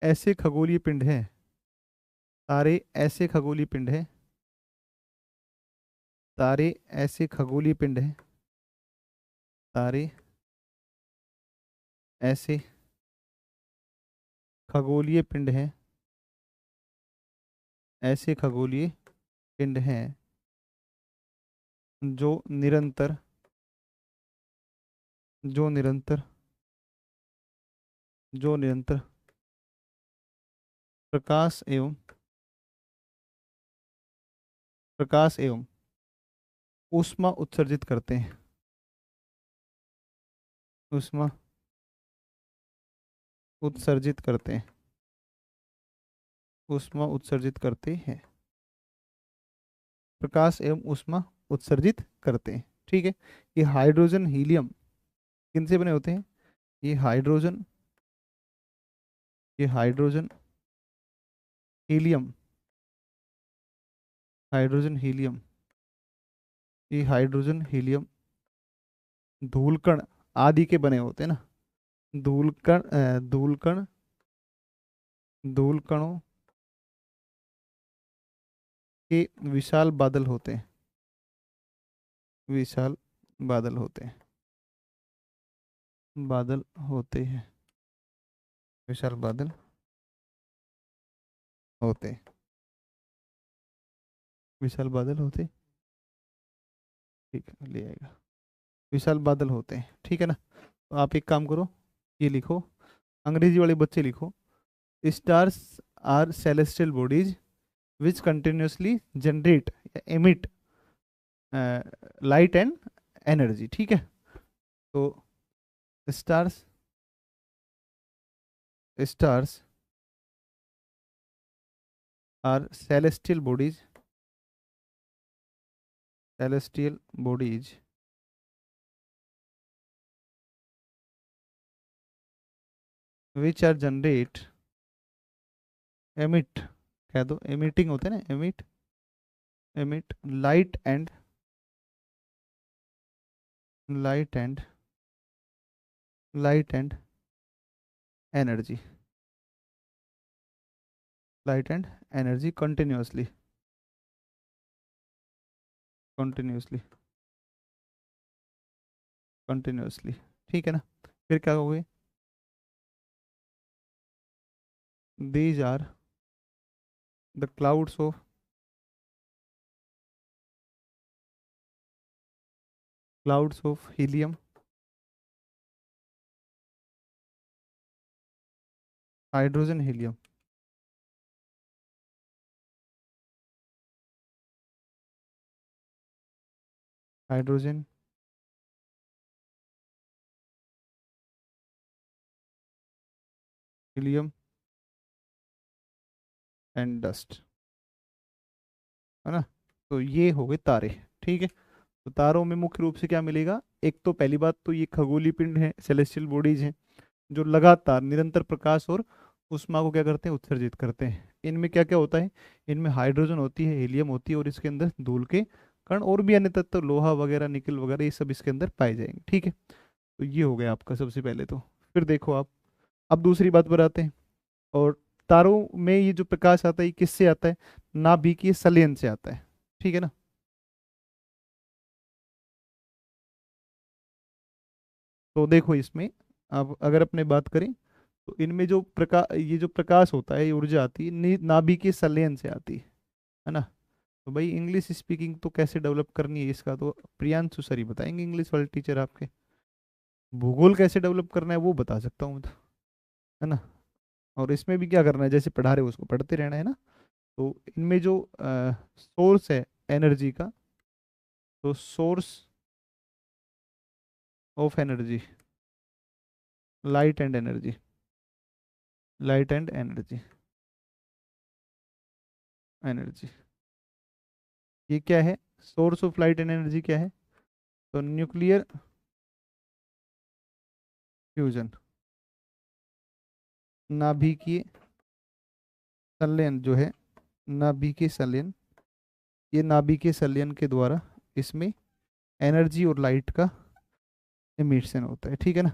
ऐसे खगोलीय पिंड हैं, तारे ऐसे खगोलीय पिंड हैं, तारे ऐसे खगोलीय पिंड हैं, तारे ऐसे खगोलीय पिंड हैं, ऐसे खगोलीय पिंड हैं जो निरंतर, जो निरंतर, जो निरंतर प्रकाश एवं, प्रकाश एवं ऊष्मा उत्सर्जित करते हैं, ऊष्मा उत्सर्जित करते हैं, ऊष्मा उत्सर्जित करते हैं, प्रकाश एवं ऊष्मा उत्सर्जित करते हैं। ठीक है, ये हाइड्रोजन हीलियम किन से बने होते हैं, ये हाइड्रोजन, ये हाइड्रोजन हीलियम, हाइड्रोजन हीलियम, ये हाइड्रोजन हीलियम धूलकण आदि के बने होते हैं ना, धूलकण धूलकणों के विशाल बादल होते हैं, विशाल बादल होते हैं, बादल होते हैं, विशाल बादल होते हैं, विशाल बादल होते, ठीक है ले आएगा, विशाल बादल होते हैं, ठीक है ना। तो आप एक काम करो, ये लिखो, अंग्रेजी वाले बच्चे लिखो, stars are celestial bodies which continuously generate emit light and energy, ठीक है। तो stars stars are celestial bodies which are generate emit, कह दो emitting होते हैं ना, emit light and energy, light and energy continuously, continuously, ठीक है ना। फिर क्या होगे, these are the clouds of helium, hydrogen helium, hydrogen helium and dust, है ना। तो ये हो गए तारे, ठीक है। तो तारों में मुख्य रूप से क्या मिलेगा, एक तो पहली बात तो ये खगोलीय पिंड है, सेलेस्टियल बॉडीज हैं, जो लगातार निरंतर प्रकाश और ऊष्मा को क्या करते हैं, उत्सर्जित करते हैं। इनमें क्या क्या होता है, इनमें हाइड्रोजन होती है, हीलियम होती है, और इसके अंदर धूल के कण और भी अन्य तत्व, लोहा वगैरह, निकल वगैरह, ये सब इसके अंदर पाए जाएंगे, ठीक है। तो ये हो गया आपका सबसे पहले तो। फिर देखो आप, अब दूसरी बात पर आते हैं। और तारों में ये जो प्रकाश आता है, ये किससे आता है, नाभिकीय संलयन से आता है, ठीक है ना। तो देखो इसमें, अब अगर अपने बात करें, तो इनमें जो ये जो प्रकाश होता है, ये ऊर्जा आती है नाभिकीय संलयन से आती है ना। तो भाई इंग्लिश स्पीकिंग तो कैसे डेवलप करनी है इसका तो प्रियांशु सर ही बताएंगे, इंग्लिश वाले टीचर आपके। भूगोल कैसे डेवलप करना है वो बता सकता हूँ मैं तो, है ना। और इसमें भी क्या करना है, जैसे पढ़ा रहे हो उसको पढ़ते रहना है ना। तो इनमें जो सोर्स है एनर्जी का, तो source of energy, light and energy, light and energy, energy, ये क्या है, source of light and energy क्या है, तो न्यूक्लियर फ्यूजन, नाभिकीय संलयन जो है, नाभिकीय संलयन, ये नाभिकीय संलयन के द्वारा इसमें एनर्जी और लाइट का एमिशन होता है, ठीक है ना।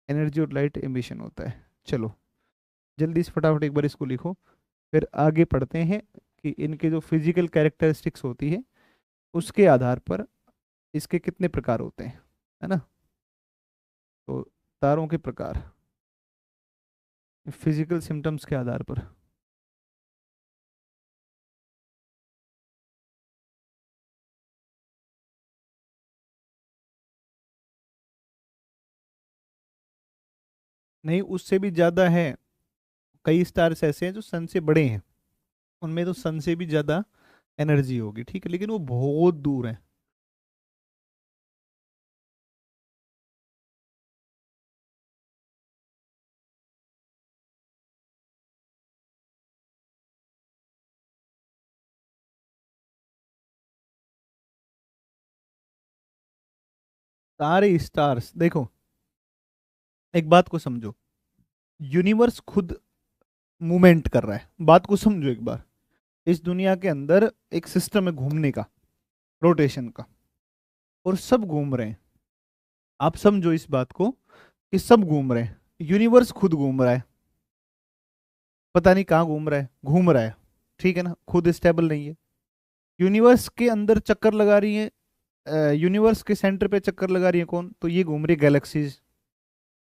एनर्जी और लाइट एमिशन होता है। चलो जल्दी से फटाफट एक बार इसको लिखो, फिर आगे पढ़ते हैं कि इनके जो फिजिकल कैरेक्टरिस्टिक्स होती है उसके आधार पर इसके कितने प्रकार होते हैं, है ना। तो तारों के प्रकार फिजिकल सिम्टम्स के आधार पर, नहीं उससे भी ज़्यादा है। कई स्टार्स ऐसे हैं जो सन से बड़े हैं, उनमें तो सन से भी ज़्यादा एनर्जी होगी, ठीक है, लेकिन वो बहुत दूर है। सारे स्टार्स देखो, एक बात को समझो, यूनिवर्स खुद मूवमेंट कर रहा है, बात को समझो एक बार। इस दुनिया के अंदर एक सिस्टम है घूमने का, रोटेशन का, और सब घूम रहे हैं, आप समझो इस बात को कि सब घूम रहे हैं, यूनिवर्स खुद घूम रहा है, पता नहीं कहाँ घूम रहा है, घूम रहा है, ठीक है ना, खुद स्टेबल नहीं है। यूनिवर्स के अंदर चक्कर लगा रही है, यूनिवर्स के सेंटर पे चक्कर लगा रही है कौन, तो ये घूम रही है गैलेक्सीज।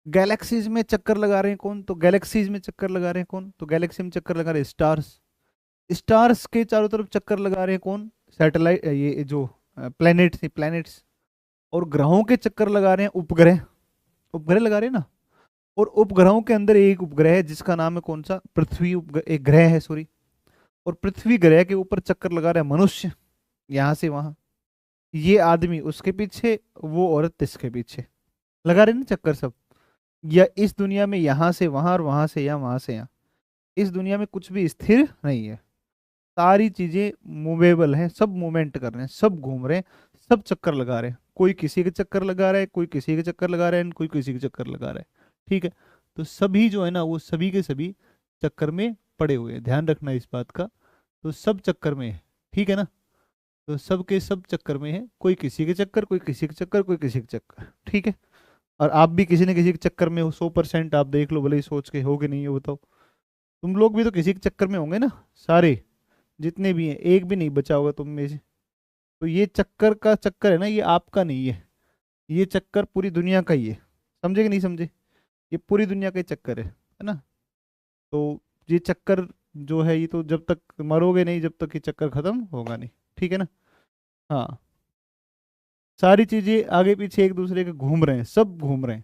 गैलेक्सीज में चक्कर लगा रहे हैं कौन, तो गैलेक्सीज में चक्कर लगा रहे हैं कौन, तो गैलेक्सी में चक्कर लगा रहे हैं स्टार्स। स्टार्स के चारों तरफ चक्कर लगा रहे हैं कौन, सैटेलाइट, ये जो प्लैनेट्स हैं, प्लैनेट्स। और ग्रहों के चक्कर लगा रहे हैं उपग्रह, उपग्रह लगा रहे हैं ना। और उपग्रहों के अंदर एक उपग्रह है जिसका नाम है कौन सा, पृथ्वी एक ग्रह है, सॉरी। और पृथ्वी ग्रह के ऊपर चक्कर लगा रहा है मनुष्य, यहाँ से वहां। ये आदमी उसके पीछे, वो औरत इसके पीछे, लगा रहे हैं ना चक्कर सब। या इस दुनिया में यहाँ से वहां और वहां से यहाँ, वहां से यहाँ, इस दुनिया में कुछ भी स्थिर नहीं है, सारी चीजें मूवेबल हैं, सब मूवमेंट कर रहे हैं, सब घूम रहे हैं, सब चक्कर लगा रहे हैं। कोई किसी के चक्कर लगा रहा है, कोई किसी के चक्कर लगा रहा है, कोई किसी के चक्कर लगा रहा है, ठीक है। तो सभी जो है ना, वो सभी के सभी चक्कर में पड़े हुए हैं, ध्यान रखना इस बात का। तो सब चक्कर में है, ठीक है ना। तो सब के सब चक्कर में है, कोई किसी के चक्कर, कोई किसी के चक्कर, कोई किसी के चक्कर, ठीक है। और आप भी किसी न किसी के चक्कर में हो, 100% आप देख लो, भले ही सोच के हो कि नहीं हो, बताओ। तुम लोग भी तो किसी के चक्कर में होंगे ना, सारे जितने भी हैं, एक भी नहीं बचा होगा तुम में से। तो ये चक्कर का चक्कर है ना, ये आपका नहीं है, ये चक्कर पूरी दुनिया का ही है। समझे कि नहीं समझे, ये पूरी दुनिया का ही चक्कर है ना। तो ये चक्कर जो है, ये तो जब तक मरोगे नहीं, जब तक ये चक्कर खत्म होगा नहीं, ठीक है ना। हाँ, सारी चीजें आगे पीछे एक दूसरे के घूम रहे हैं, सब घूम रहे हैं।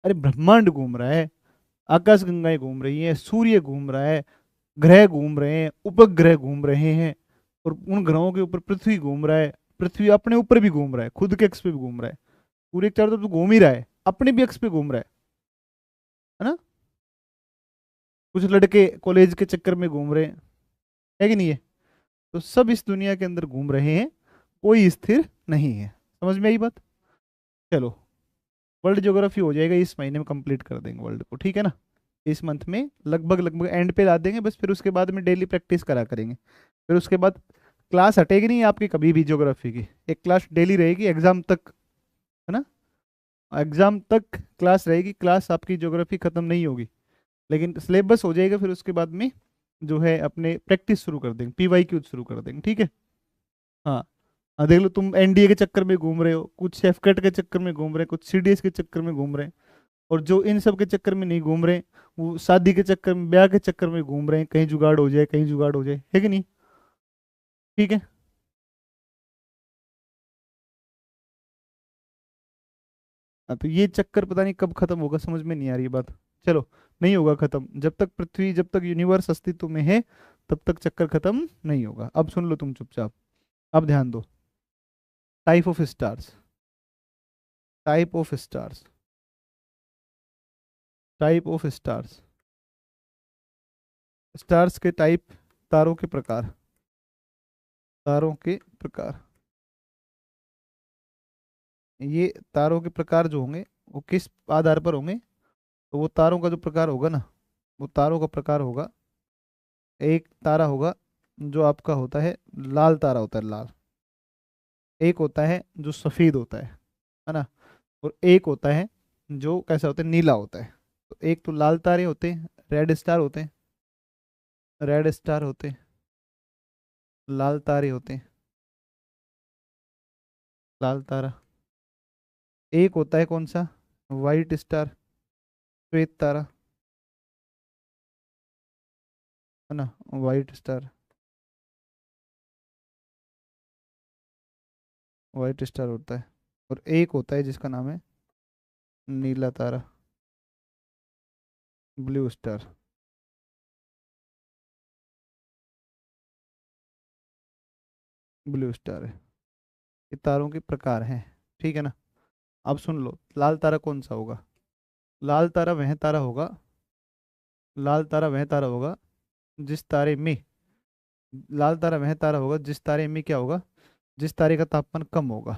अरे ब्रह्मांड घूम रहा है, आकाश गंगाएं घूम रही है, सूर्य घूम रहा है, ग्रह घूम रहे हैं, उपग्रह घूम रहे हैं। और उन ग्रहों के ऊपर पृथ्वी घूम रहा है, पृथ्वी अपने ऊपर भी घूम रहा है, खुद के अक्ष पे भी घूम रहा है, पूरे एक चारों तरफ तो घूम ही रहा है, अपने भी अक्ष पे घूम रहा है ना। कुछ लड़के कॉलेज के चक्कर में घूम रहे हैं, है कि नहीं है। तो सब इस दुनिया के अंदर घूम रहे हैं, कोई स्थिर नहीं है। समझ में आई बात। चलो, वर्ल्ड ज्योग्राफी हो जाएगा इस महीने में, कंप्लीट कर देंगे वर्ल्ड को, ठीक है ना। इस मंथ में लगभग लगभग एंड पे ला देंगे बस, फिर उसके बाद में डेली प्रैक्टिस करा करेंगे। फिर उसके बाद क्लास हटेगी नहीं आपकी कभी भी ज्योग्राफी की, एक क्लास डेली रहेगी एग्जाम तक, है ना। एग्जाम तक क्लास रहेगी, क्लास आपकी ज्योग्राफी खत्म नहीं होगी, लेकिन सिलेबस हो जाएगा। फिर उसके बाद में जो है अपने प्रैक्टिस शुरू कर देंगे, PYQ शुरू कर देंगे, ठीक है। हाँ, देख लो, तुम NDA के चक्कर में घूम रहे हो, कुछ सेफकेट के चक्कर में घूम रहे हैं, कुछ CDS के चक्कर में घूम रहे हैं। और जो इन सब के चक्कर में नहीं घूम रहे, वो शादी के चक्कर में, ब्याह के चक्कर में घूम रहे हैं, कहीं जुगाड़ हो जाए, कहीं जुगाड़ हो जाए, है कि नहीं, ठीक है। हाँ, तो ये चक्कर पता नहीं कब खत्म होगा, समझ में नहीं आ रही बात। चलो, नहीं होगा खत्म, जब तक पृथ्वी, जब तक यूनिवर्स अस्तित्व में है, तब तक चक्कर खत्म नहीं होगा। अब सुन लो तुम चुपचाप, अब ध्यान दो। Type of stars, type of stars, type of stars, stars के टाइप, तारों के प्रकार, तारों के प्रकार। ये तारों के प्रकार जो होंगे, वो किस आधार पर होंगे, तो वो तारों का जो प्रकार होगा ना, वो तारों का प्रकार होगा। एक तारा होगा जो आपका होता है लाल, तारा होता है लाल। एक होता है जो सफ़ेद होता है ना। और एक होता है जो कैसा होता है, नीला होता है। तो एक तो लाल तारे होते हैं, रेड स्टार होते हैं, रेड स्टार होते हैं, लाल तारे होते हैं, लाल तारा। एक होता है कौन सा, वाइट स्टार, श्वेत तारा, है ना, वाइट स्टार, वाइट स्टार होता है। और एक होता है जिसका नाम है नीला तारा, ब्लू स्टार। ब्लू स्टार है, ये तारों के प्रकार हैं, ठीक है ना। अब सुन लो, लाल तारा कौन सा होगा। लाल तारा वह तारा होगा, लाल तारा वह तारा होगा जिस तारे में, लाल तारा वह तारा होगा जिस तारे में क्या होगा, जिस तारे का तापमान कम होगा।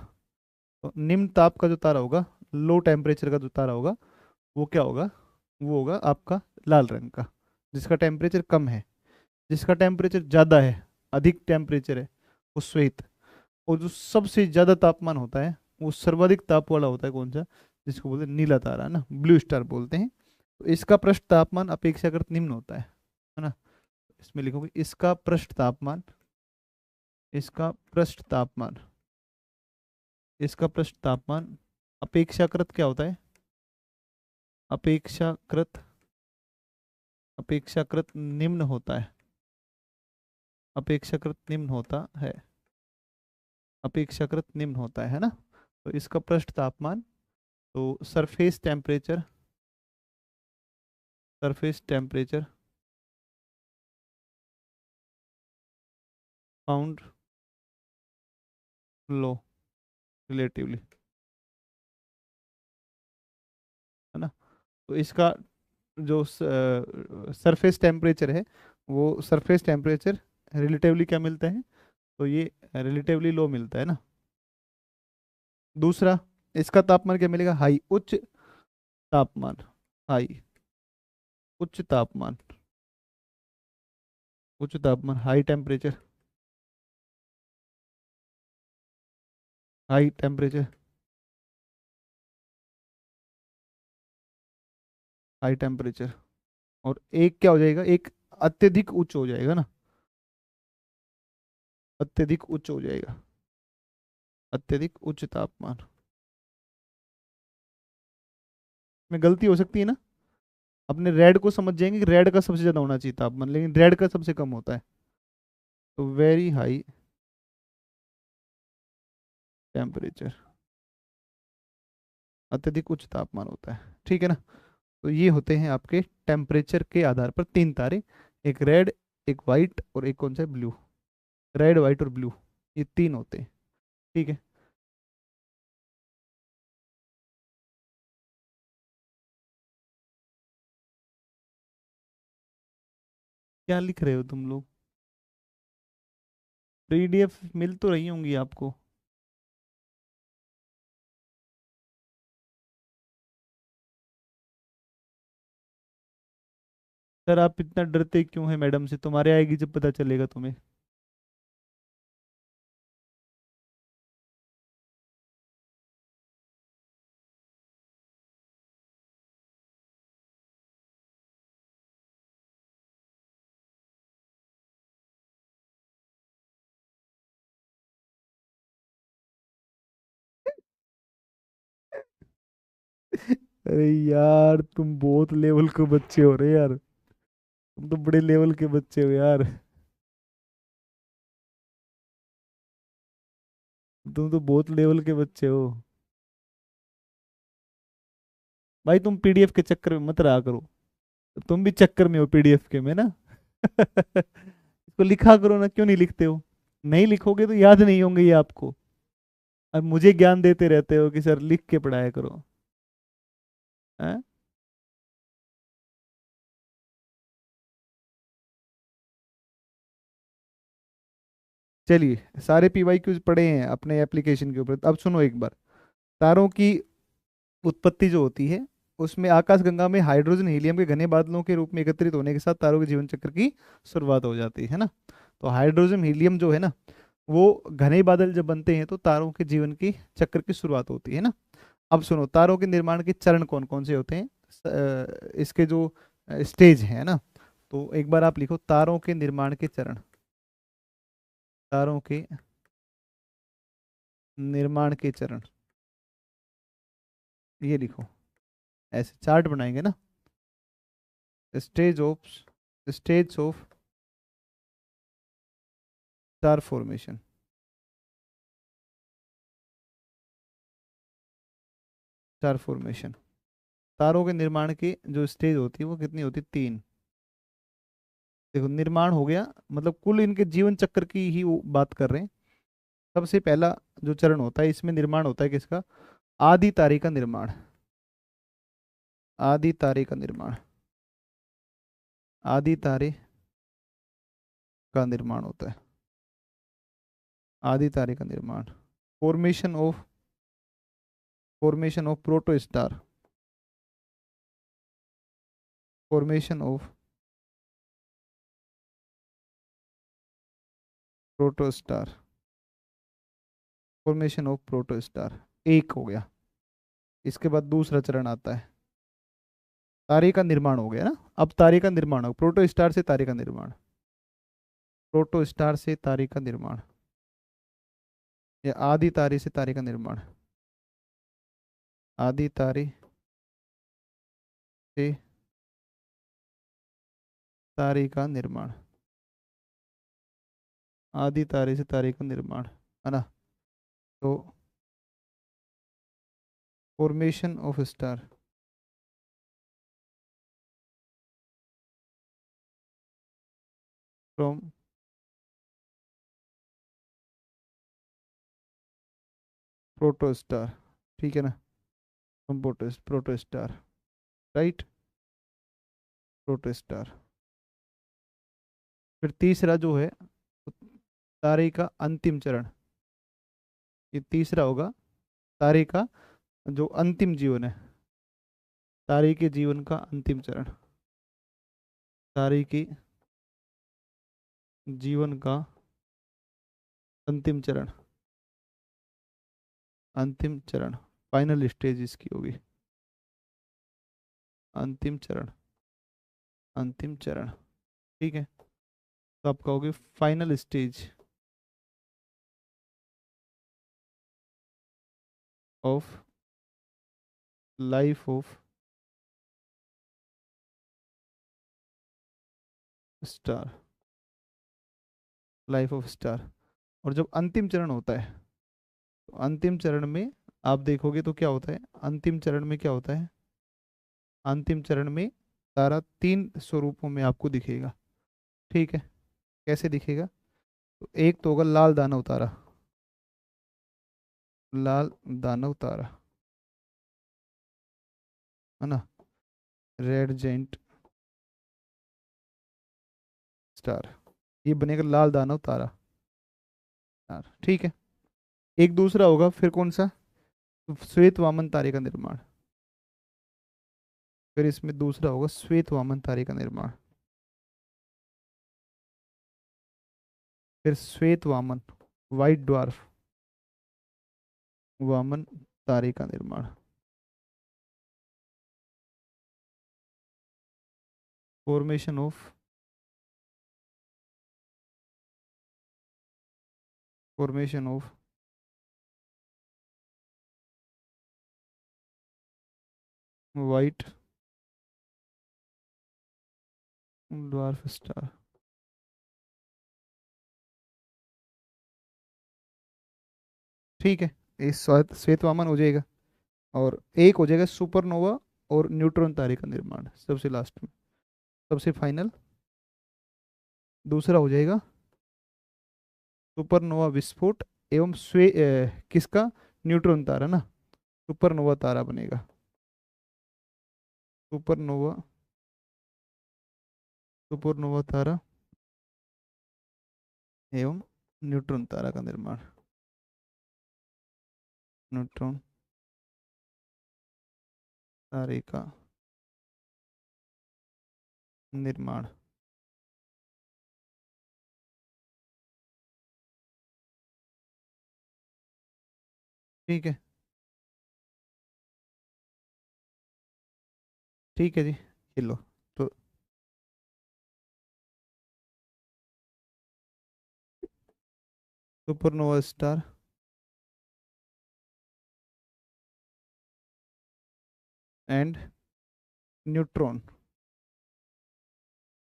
तो निम्न ताप का जो तारा होगा, लो टेम्परेचर का जो तारा होगा, वो क्या होगा, वो होगा आपका लाल रंग का। जिसका टेम्परेचर कम है, जिसका टेम्परेचर ज़्यादा है, अधिक टेम्परेचर है, वो श्वेत। और जो सबसे ज़्यादा तापमान होता है, वो सर्वाधिक ताप वाला होता है कौन सा, जिसको बोलते हैं नीला तारा ना, ब्लू स्टार बोलते हैं। तो इसका पृष्ठ तापमान अपेक्षाकृत निम्न होता है ना। इसमें लिखोगे इसका पृष्ठ तापमान, इसका पृष्ठ तापमान, इसका पृष्ठ तापमान अपेक्षाकृत क्या होता है, अपेक्षाकृत, अपेक्षाकृत निम्न होता है, अपेक्षाकृत निम्न होता है, अपेक्षाकृत निम्न होता है ना। तो इसका पृष्ठ तापमान, तो surface temperature, surface temperature found low relatively, है ना। तो इसका जो सरफेस टेम्परेचर है, वो सरफेस टेम्परेचर रिलेटिवली क्या मिलता है, तो ये रिलेटिवली लो मिलता है ना। दूसरा, इसका तापमान क्या मिलेगा, हाई, उच्च तापमान, हाई, उच्च तापमान, उच्च तापमान, high temperature, high temperature, high temperature. और एक क्या हो जाएगा, एक अत्यधिक उच्च हो जाएगा ना, अत्यधिक उच्च हो जाएगा, अत्यधिक उच्च तापमान। में गलती हो सकती है ना, अपने रेड को समझ जाएंगे कि रेड का सबसे ज्यादा होना चाहिए तापमान, लेकिन रेड का सबसे कम होता है। तो वेरी हाई टेम्परेचर, अत्यधिक उच्च तापमान होता है, ठीक है ना। तो ये होते हैं आपके टेम्परेचर के आधार पर तीन तारे, एक रेड, एक वाइट और एक कौन सा है, ब्लू। रेड, वाइट और ब्लू, ये तीन होते हैं, ठीक है। क्या लिख रहे हो तुम लोग, पीडीएफ मिल तो रही होंगी आपको। सर आप इतना डरते क्यों हैं मैडम से, तुम्हारे आएगी जब पता चलेगा तुम्हें। अरे यार तुम बहुत लेवल के बच्चे हो रहे यार, तुम तो बड़े लेवल के बच्चे हो यार, तुम तो बहुत लेवल के बच्चे हो। भाई तुम पीडीएफ के चक्कर में मत रहा करो, तुम भी चक्कर में हो पीडीएफ के में ना। इसको लिखा करो ना, क्यों नहीं लिखते हो, नहीं लिखोगे तो याद नहीं होंगे ये आपको। अब मुझे ज्ञान देते रहते हो कि सर लिख के पढ़ाया करो, हैं? चलिए, सारे पीवाई क्यूज पढ़े हैं अपने एप्लीकेशन के ऊपर, अब सुनो एक बार। तारों की उत्पत्ति जो होती है, उसमें आकाशगंगा में हाइड्रोजन हीलियम के घने बादलों के रूप में एकत्रित होने के साथ तारों के जीवन चक्र की शुरुआत हो जाती है ना। तो हाइड्रोजन हीलियम जो है ना, वो घने बादल जब बनते हैं तो तारों के जीवन की चक्र की शुरुआत होती है ना। अब सुनो, तारों के निर्माण के चरण कौन कौन से होते हैं, इसके जो स्टेज है ना। तो एक बार आप लिखो तारों के निर्माण के चरण, तारों के निर्माण के चरण, ये लिखो, ऐसे चार्ट बनाएंगे ना। Stage of, stage of star formation, star formation. तारों के निर्माण की जो स्टेज होती है वो कितनी होती है, तीन। देखो निर्माण हो गया, मतलब कुल इनके जीवन चक्र की ही वो बात कर रहे हैं। सबसे पहला जो चरण होता है इसमें निर्माण होता है किसका, आदि तारे का निर्माण, आदि तारे का निर्माण, आदि तारे का निर्माण होता है, आदि तारे का निर्माण। Formation of, formation of proto star, formation of proto star, formation of proto star. एक हो गया। इसके बाद दूसरा चरण आता है, तारे का निर्माण हो गया ना। अब तारे का निर्माण हो, प्रोटो स्टार से तारे का निर्माण, प्रोटो स्टार से तारे का निर्माण, या आदि तारे से तारे का निर्माण, आदि तारे से तारे का निर्माण, आदि तारे से तारे का निर्माण, है ना। तो formation of star, from proto star, ठीक है ना, from proto star, right, proto star. फिर तीसरा जो है, तारे का अंतिम चरण, ये तीसरा होगा, तारे का जो अंतिम जीवन है, तारे के जीवन का अंतिम चरण, तारे के जीवन का अंतिम चरण, अंतिम चरण, फाइनल स्टेज इसकी होगी, अंतिम चरण, अंतिम चरण, ठीक है। तो आप कहोगे final stage of life of star, life of star. और जब अंतिम चरण होता है, तो अंतिम चरण में आप देखोगे तो क्या होता है, अंतिम चरण में क्या होता है, अंतिम चरण में तारा तीन स्वरूपों में आपको दिखेगा, ठीक है। कैसे दिखेगा, तो एक तो होगा लाल दानव तारा, लाल दानव तारा, है ना, रेड जेंट स्टार, ये बनेगा लाल दानव तारा स्टार, ठीक है। एक दूसरा होगा फिर कौन सा, श्वेत वामन तारे का निर्माण, फिर इसमें दूसरा होगा श्वेत वामन तारे का निर्माण, फिर श्वेत वामन, व्हाइट ड्वार्फ वामन तारे का निर्माण, formation of, formation of white dwarf star, ठीक है। इस श्वेत वामन हो जाएगा, और एक हो जाएगा सुपरनोवा और न्यूट्रॉन तारे का निर्माण सबसे लास्ट में, सबसे फाइनल। दूसरा हो जाएगा सुपरनोवा विस्फोट एवं किसका, न्यूट्रॉन तारा ना, सुपरनोवा तारा बनेगा, सुपरनोवा, सुपरनोवा तारा एवं न्यूट्रॉन तारा का निर्माण, न्यूट्रॉन तारे का निर्माण, ठीक है, ठीक है जी, ये लो। तो supernova star and neutron,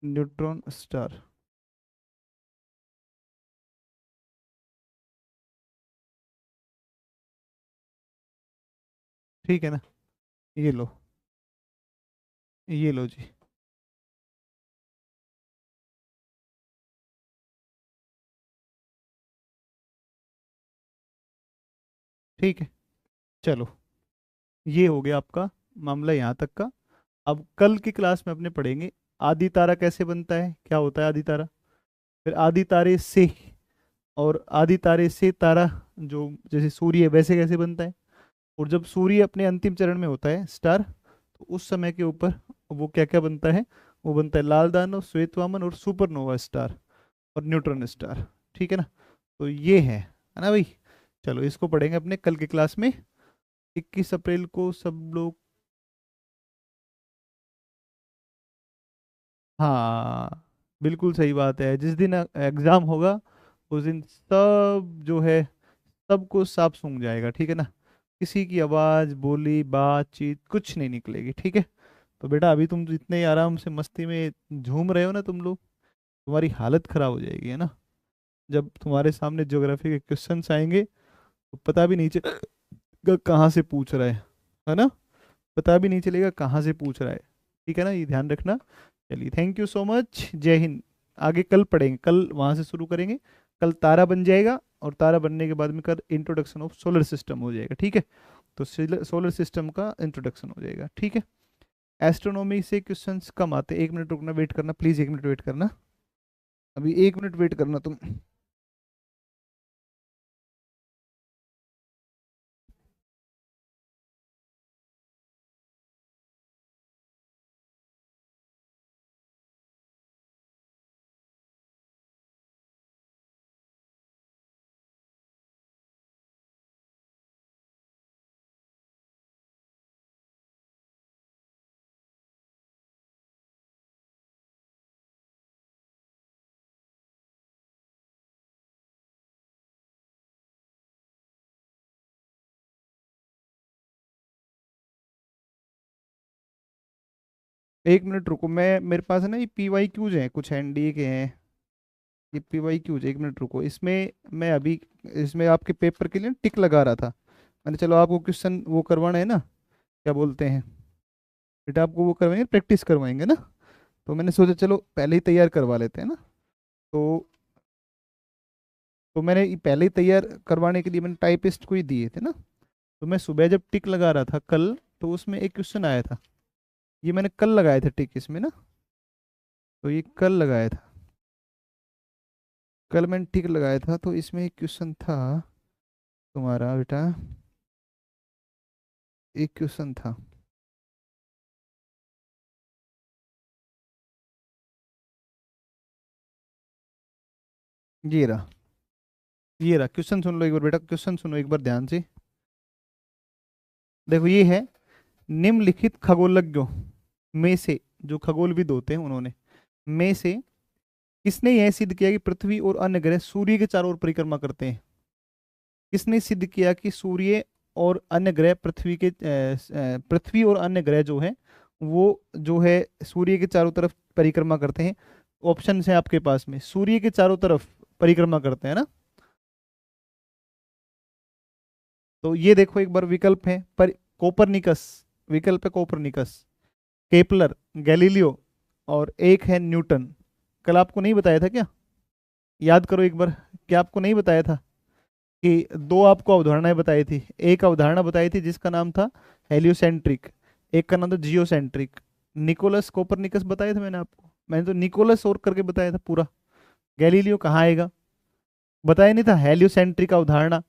neutron star, ठीक है ना, ये लो, ये लो जी, ठीक है। चलो, ये हो गया आपका मामला यहाँ तक का। अब कल की क्लास में अपने पढ़ेंगे आदि तारा कैसे बनता है, क्या होता है आदि तारा, फिर आदि तारे से, और आदि तारे से तारा जो जैसे सूर्य है वैसे कैसे बनता है, और जब सूर्य अपने अंतिम चरण में होता है स्टार, तो उस समय के ऊपर वो क्या क्या बनता है, वो बनता है लाल दानव, श्वेत वामन और सुपरनोवा स्टार और न्यूट्रॉन स्टार, ठीक है ना। तो ये है ना भाई। चलो इसको पढ़ेंगे अपने कल की क्लास में। 21 अप्रैल को सब लोग, हाँ बिल्कुल सही बात है, जिस दिन एग्जाम होगा उस दिन सब जो है सबको साफ सूंघ जाएगा, ठीक है ना। किसी की आवाज, बोली, बातचीत कुछ नहीं निकलेगी, ठीक है। तो बेटा अभी तुम इतने आराम से मस्ती में झूम रहे हो ना तुम लोग, तुम्हारी हालत खराब हो जाएगी, है ना। जब तुम्हारे सामने ज्योग्राफी के क्वेश्चंस आएंगे तो पता भी नहीं चलेगा कहाँ से पूछ रहा है ना। पता भी नहीं चलेगा कहाँ से पूछ रहा है, ठीक है ना, ये ध्यान रखना। चलिए थैंक यू सो मच, जय हिंद। आगे कल पढ़ेंगे, कल वहाँ से शुरू करेंगे। कल तारा बन जाएगा, और तारा बनने के बाद में कल इंट्रोडक्शन ऑफ सोलर सिस्टम हो जाएगा, ठीक है। तो सोलर सिस्टम का इंट्रोडक्शन हो जाएगा, ठीक है। एस्ट्रोनॉमी से क्वेश्चंस कम आते, 1 मिनट रुकना, वेट करना प्लीज, 1 मिनट वेट करना, अभी 1 मिनट वेट करना तुम। 1 मिनट रुको, मैं मेरे पास है ना ये PYQs हैं, कुछ एनडीए के हैं, ये PYQs, 1 मिनट रुको इसमें। मैं अभी इसमें आपके पेपर के लिए टिक लगा रहा था। मैंने चलो आपको क्वेश्चन वो करवाना है ना, क्या बोलते हैं बेटा, आपको वो करवाएंगे, प्रैक्टिस करवाएंगे ना। तो मैंने सोचा चलो पहले ही तैयार करवा लेते हैं ना। तो मैंने ये पहले ही तैयार करवाने के लिए मैंने टाइपिस्ट को ही दिए थे ना। तो मैं सुबह जब टिक लगा रहा था कल, तो उसमें एक क्वेश्चन आया था, ये मैंने कल लगाया था टिक इसमें ना। तो ये कल लगाया था, कल मैंने टिक लगाया था, तो इसमें एक क्वेश्चन था तुम्हारा बेटा, एक क्वेश्चन था, ये रहा, ये रहा क्वेश्चन, सुन लो एक बार बेटा, क्वेश्चन सुनो एक बार ध्यान से। देखो ये है, निम्नलिखित खगोलज्ञों में से, जो खगोलविद होते हैं उन्होंने, में से किसने यह सिद्ध किया कि पृथ्वी और अन्य ग्रह सूर्य के चारों ओर परिक्रमा करते हैं। किसने सिद्ध किया कि सूर्य और अन्य ग्रह पृथ्वी और अन्य ग्रह जो है वो जो है सूर्य के चारों तरफ परिक्रमा करते हैं। ऑप्शन है आपके पास में, सूर्य के चारों तरफ परिक्रमा करते हैं ना। तो ये देखो एक बार विकल्प है पर, कोपरनिकस, विकल्प है कोपरनिकस, केपलर, गैलीलियो, और एक है न्यूटन। कल आपको नहीं बताया था क्या, याद करो एक बार, क्या आपको नहीं बताया था कि दो आपको अवधारणाएं बताई थी। एक अवधारणा बताई थी जिसका नाम था हेलियोसेंट्रिक, एक का नाम था जियोसेंट्रिक। निकोलस कोपरनिकस बताया था मैंने आपको, मैंने तो निकोलस और करके बताया था पूरा। गैलीलियो कहाँ आएगा, बताया नहीं था, हेलियोसेंट्रिक अवधारणा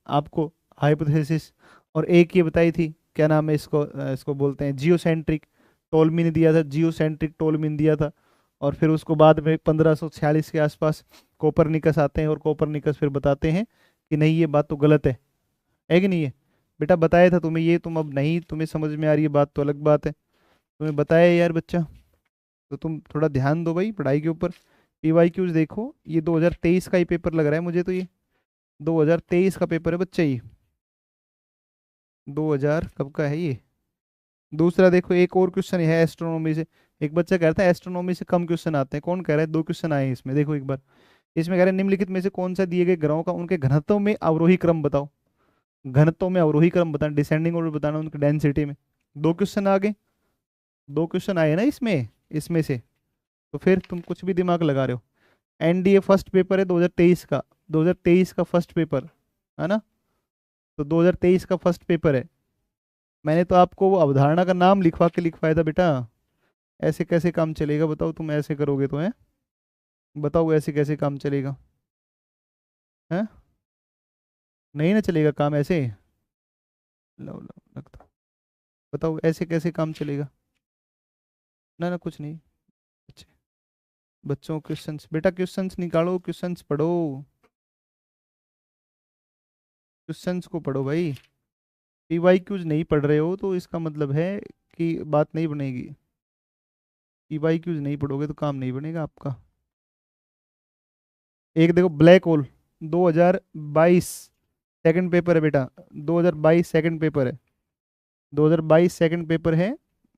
आपको, हाइपोथेसिस। और एक ये बताई थी, क्या नाम है इसको, इसको बोलते हैं जियोसेंट्रिक, टोल्मी ने दिया था, जियोसेंट्रिक टोल्मी ने दिया था। और फिर उसको बाद में 1546 के आसपास कोपरनिकस आते हैं, और कोपरनिकस फिर बताते हैं कि नहीं ये बात तो गलत है कि नहीं है। बेटा बताया था तुम्हें, ये तुम अब नहीं तुम्हें समझ में आ रही है बात तो अलग बात है, तुम्हें बताया यार बच्चा। तो तुम थोड़ा ध्यान दो भाई पढ़ाई के ऊपर। PYQs देखो, ये 2023 का ही पेपर लग रहा है मुझे तो, ये 2023 का पेपर है बच्चा ये, 2000 कब का है ये। दूसरा देखो एक और क्वेश्चन है एस्ट्रोनॉमी से, एक बच्चा कहता है एस्ट्रोनॉमी से कम क्वेश्चन आते हैं, कौन कह रहा है, 2 क्वेश्चन आए हैं इसमें, देखो एक बार। इसमें कह रहे हैं निम्नलिखित में से कौन सा दिए गए ग्रहों का उनके घनत्व में अवरोही क्रम बताओ। घनत्व में अवरोही क्रम बताना, डिसेंडिंग ऑर्डर बताना उनकी डेंसिटी में। 2 क्वेश्चन आ गए, 2 क्वेश्चन आए ना इसमें, इसमें से। तो फिर तुम कुछ भी दिमाग लगा रहे हो। NDA फर्स्ट पेपर है 2023 का, 2023 का फर्स्ट पेपर है ना। तो 2023 का फर्स्ट पेपर है। मैंने तो आपको वो अवधारणा का नाम लिखवा के लिखवाया था बेटा। ऐसे कैसे काम चलेगा बताओ, तुम ऐसे करोगे तो है, बताओ ऐसे कैसे काम चलेगा, है नहीं ना चलेगा काम ऐसे। लो लो लगता, बताओ ऐसे कैसे काम चलेगा। ना ना कुछ नहीं। बच्चे, बच्चों क्वेश्चंस, बेटा क्वेश्चंस निकालो, क्वेश्चंस पढ़ो, क्वेश्चंस को पढ़ो भाई। PYQs नहीं पढ़ रहे हो तो इसका मतलब है कि बात नहीं बनेगी। PYQs नहीं पढ़ोगे तो काम नहीं बनेगा आपका। एक देखो, ब्लैक होल 2022 सेकंड पेपर है बेटा, 2022 सेकंड पेपर है, 2022 सेकंड पेपर है।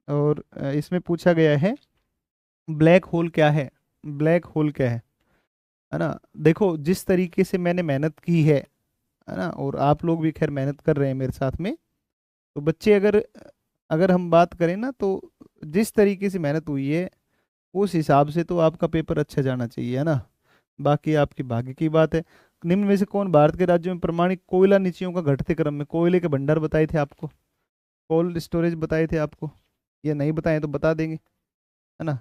और इसमें पूछा गया है ब्लैक होल क्या ब्लैक होल क्या है ना। देखो जिस तरीके से मैंने मेहनत की है ना, और आप लोग भी खैर मेहनत कर रहे हैं मेरे साथ में, तो बच्चे अगर अगर हम बात करें ना, तो जिस तरीके से मेहनत हुई है उस हिसाब से तो आपका पेपर अच्छा जाना चाहिए, है ना। बाकी आपकी भाग्य की बात है। निम्न में से कौन भारत के राज्यों में प्रमाणित कोयला नीचियों का घटते क्रम में, कोयले के भंडार बताए थे आपको, कोल्ड स्टोरेज बताए थे आपको, या नहीं बताए तो बता देंगे, है ना।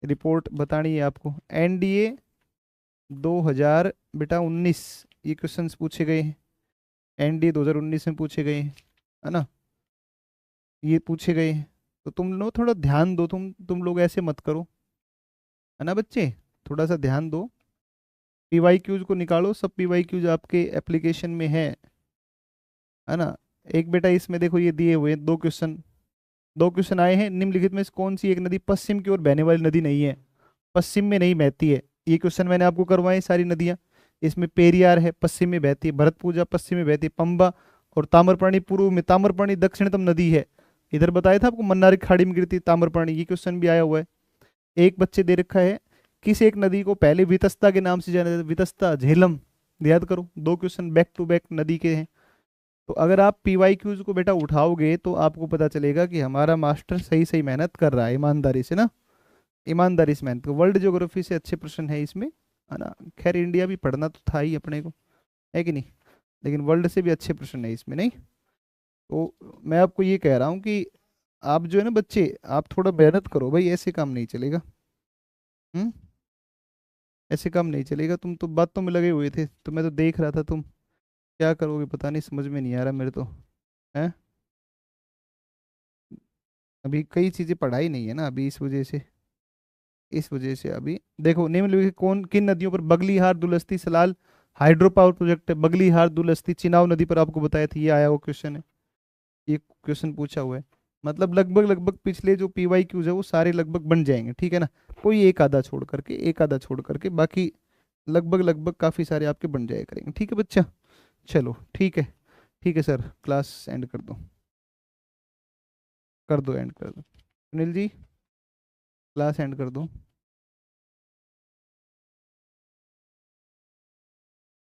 रिपोर्ट बतानी है आपको। NDA 2000 बेटा 19, ये क्वेश्चंस पूछे गए हैं, NDA 2019 में पूछे गए हैं, है ना, ये पूछे गए हैं। तो तुम लोग थोड़ा ध्यान दो, तुम लोग ऐसे मत करो, है ना बच्चे, थोड़ा सा ध्यान दो। PYQs को निकालो, सब PYQs आपके एप्लीकेशन में है ना। एक बेटा इसमें देखो ये दिए हुए हैं दो क्वेश्चन आए हैं, निम्नलिखित में से कौन सी एक नदी पश्चिम की ओर बहने वाली नदी नहीं है, पश्चिम में नहीं बहती है। ये क्वेश्चन मैंने आपको करवाए सारी नदियां। इसमें पेरियार है, पश्चिम में बहती है, भरतपूजा पश्चिम में बहती है, पंबा और ताम्रपर्णी पूर्व में, ताम्रपर्णी दक्षिणतम नदी है। इधर बताया था आपको मन्नार की खाड़ी में गिरती है ताम्रपर्णी, ये क्वेश्चन भी आया हुआ है। एक बच्चे दे रखा है, किस एक नदी को पहले वितस्ता के नाम से जाना जाता है, वितस्ता झेलम, याद करो, दो क्वेश्चन बैक टू बैक नदी के हैं। तो अगर आप PYQs को बेटा उठाओगे तो आपको पता चलेगा कि हमारा मास्टर सही सही मेहनत कर रहा है, ईमानदारी से ना, ईमानदारी से मेहनत। वर्ल्ड ज्योग्राफी से अच्छे प्रश्न है इसमें, है ना। खैर इंडिया भी पढ़ना तो था ही अपने को, है कि नहीं, लेकिन वर्ल्ड से भी अच्छे प्रश्न है इसमें, नहीं। तो मैं आपको ये कह रहा हूँ कि आप जो है ना बच्चे, आप थोड़ा मेहनत करो भाई, ऐसे काम नहीं चलेगा। हम्म, ऐसे काम नहीं चलेगा। तुम तो बातों में लगे हुए थे, तो मैं तो देख रहा था तुम क्या करोगे पता नहीं, समझ में नहीं आ रहा मेरे तो, है। अभी कई चीजें पढ़ाई नहीं है ना अभी, इस वजह से अभी देखो, निम्नलिखित कौन किन नदियों पर Baglihar Dulhasti Salal hydro power project है। बगलीहार दुलस्ती चिनाव नदी पर आपको बताया था, ये आया हुआ क्वेश्चन है, ये क्वेश्चन पूछा हुआ है। मतलब लगभग लगभग पिछले जो PYQs है वो सारे लगभग बन जाएंगे, ठीक है ना। कोई एक आधा छोड़ करके बाकी लगभग लगभग काफी सारे आपके बन जाया करेंगे, ठीक है बच्चा। चलो ठीक है, ठीक है सर, क्लास एंड कर दो, कर दो एंड कर दो, सुनील जी क्लास एंड कर दो।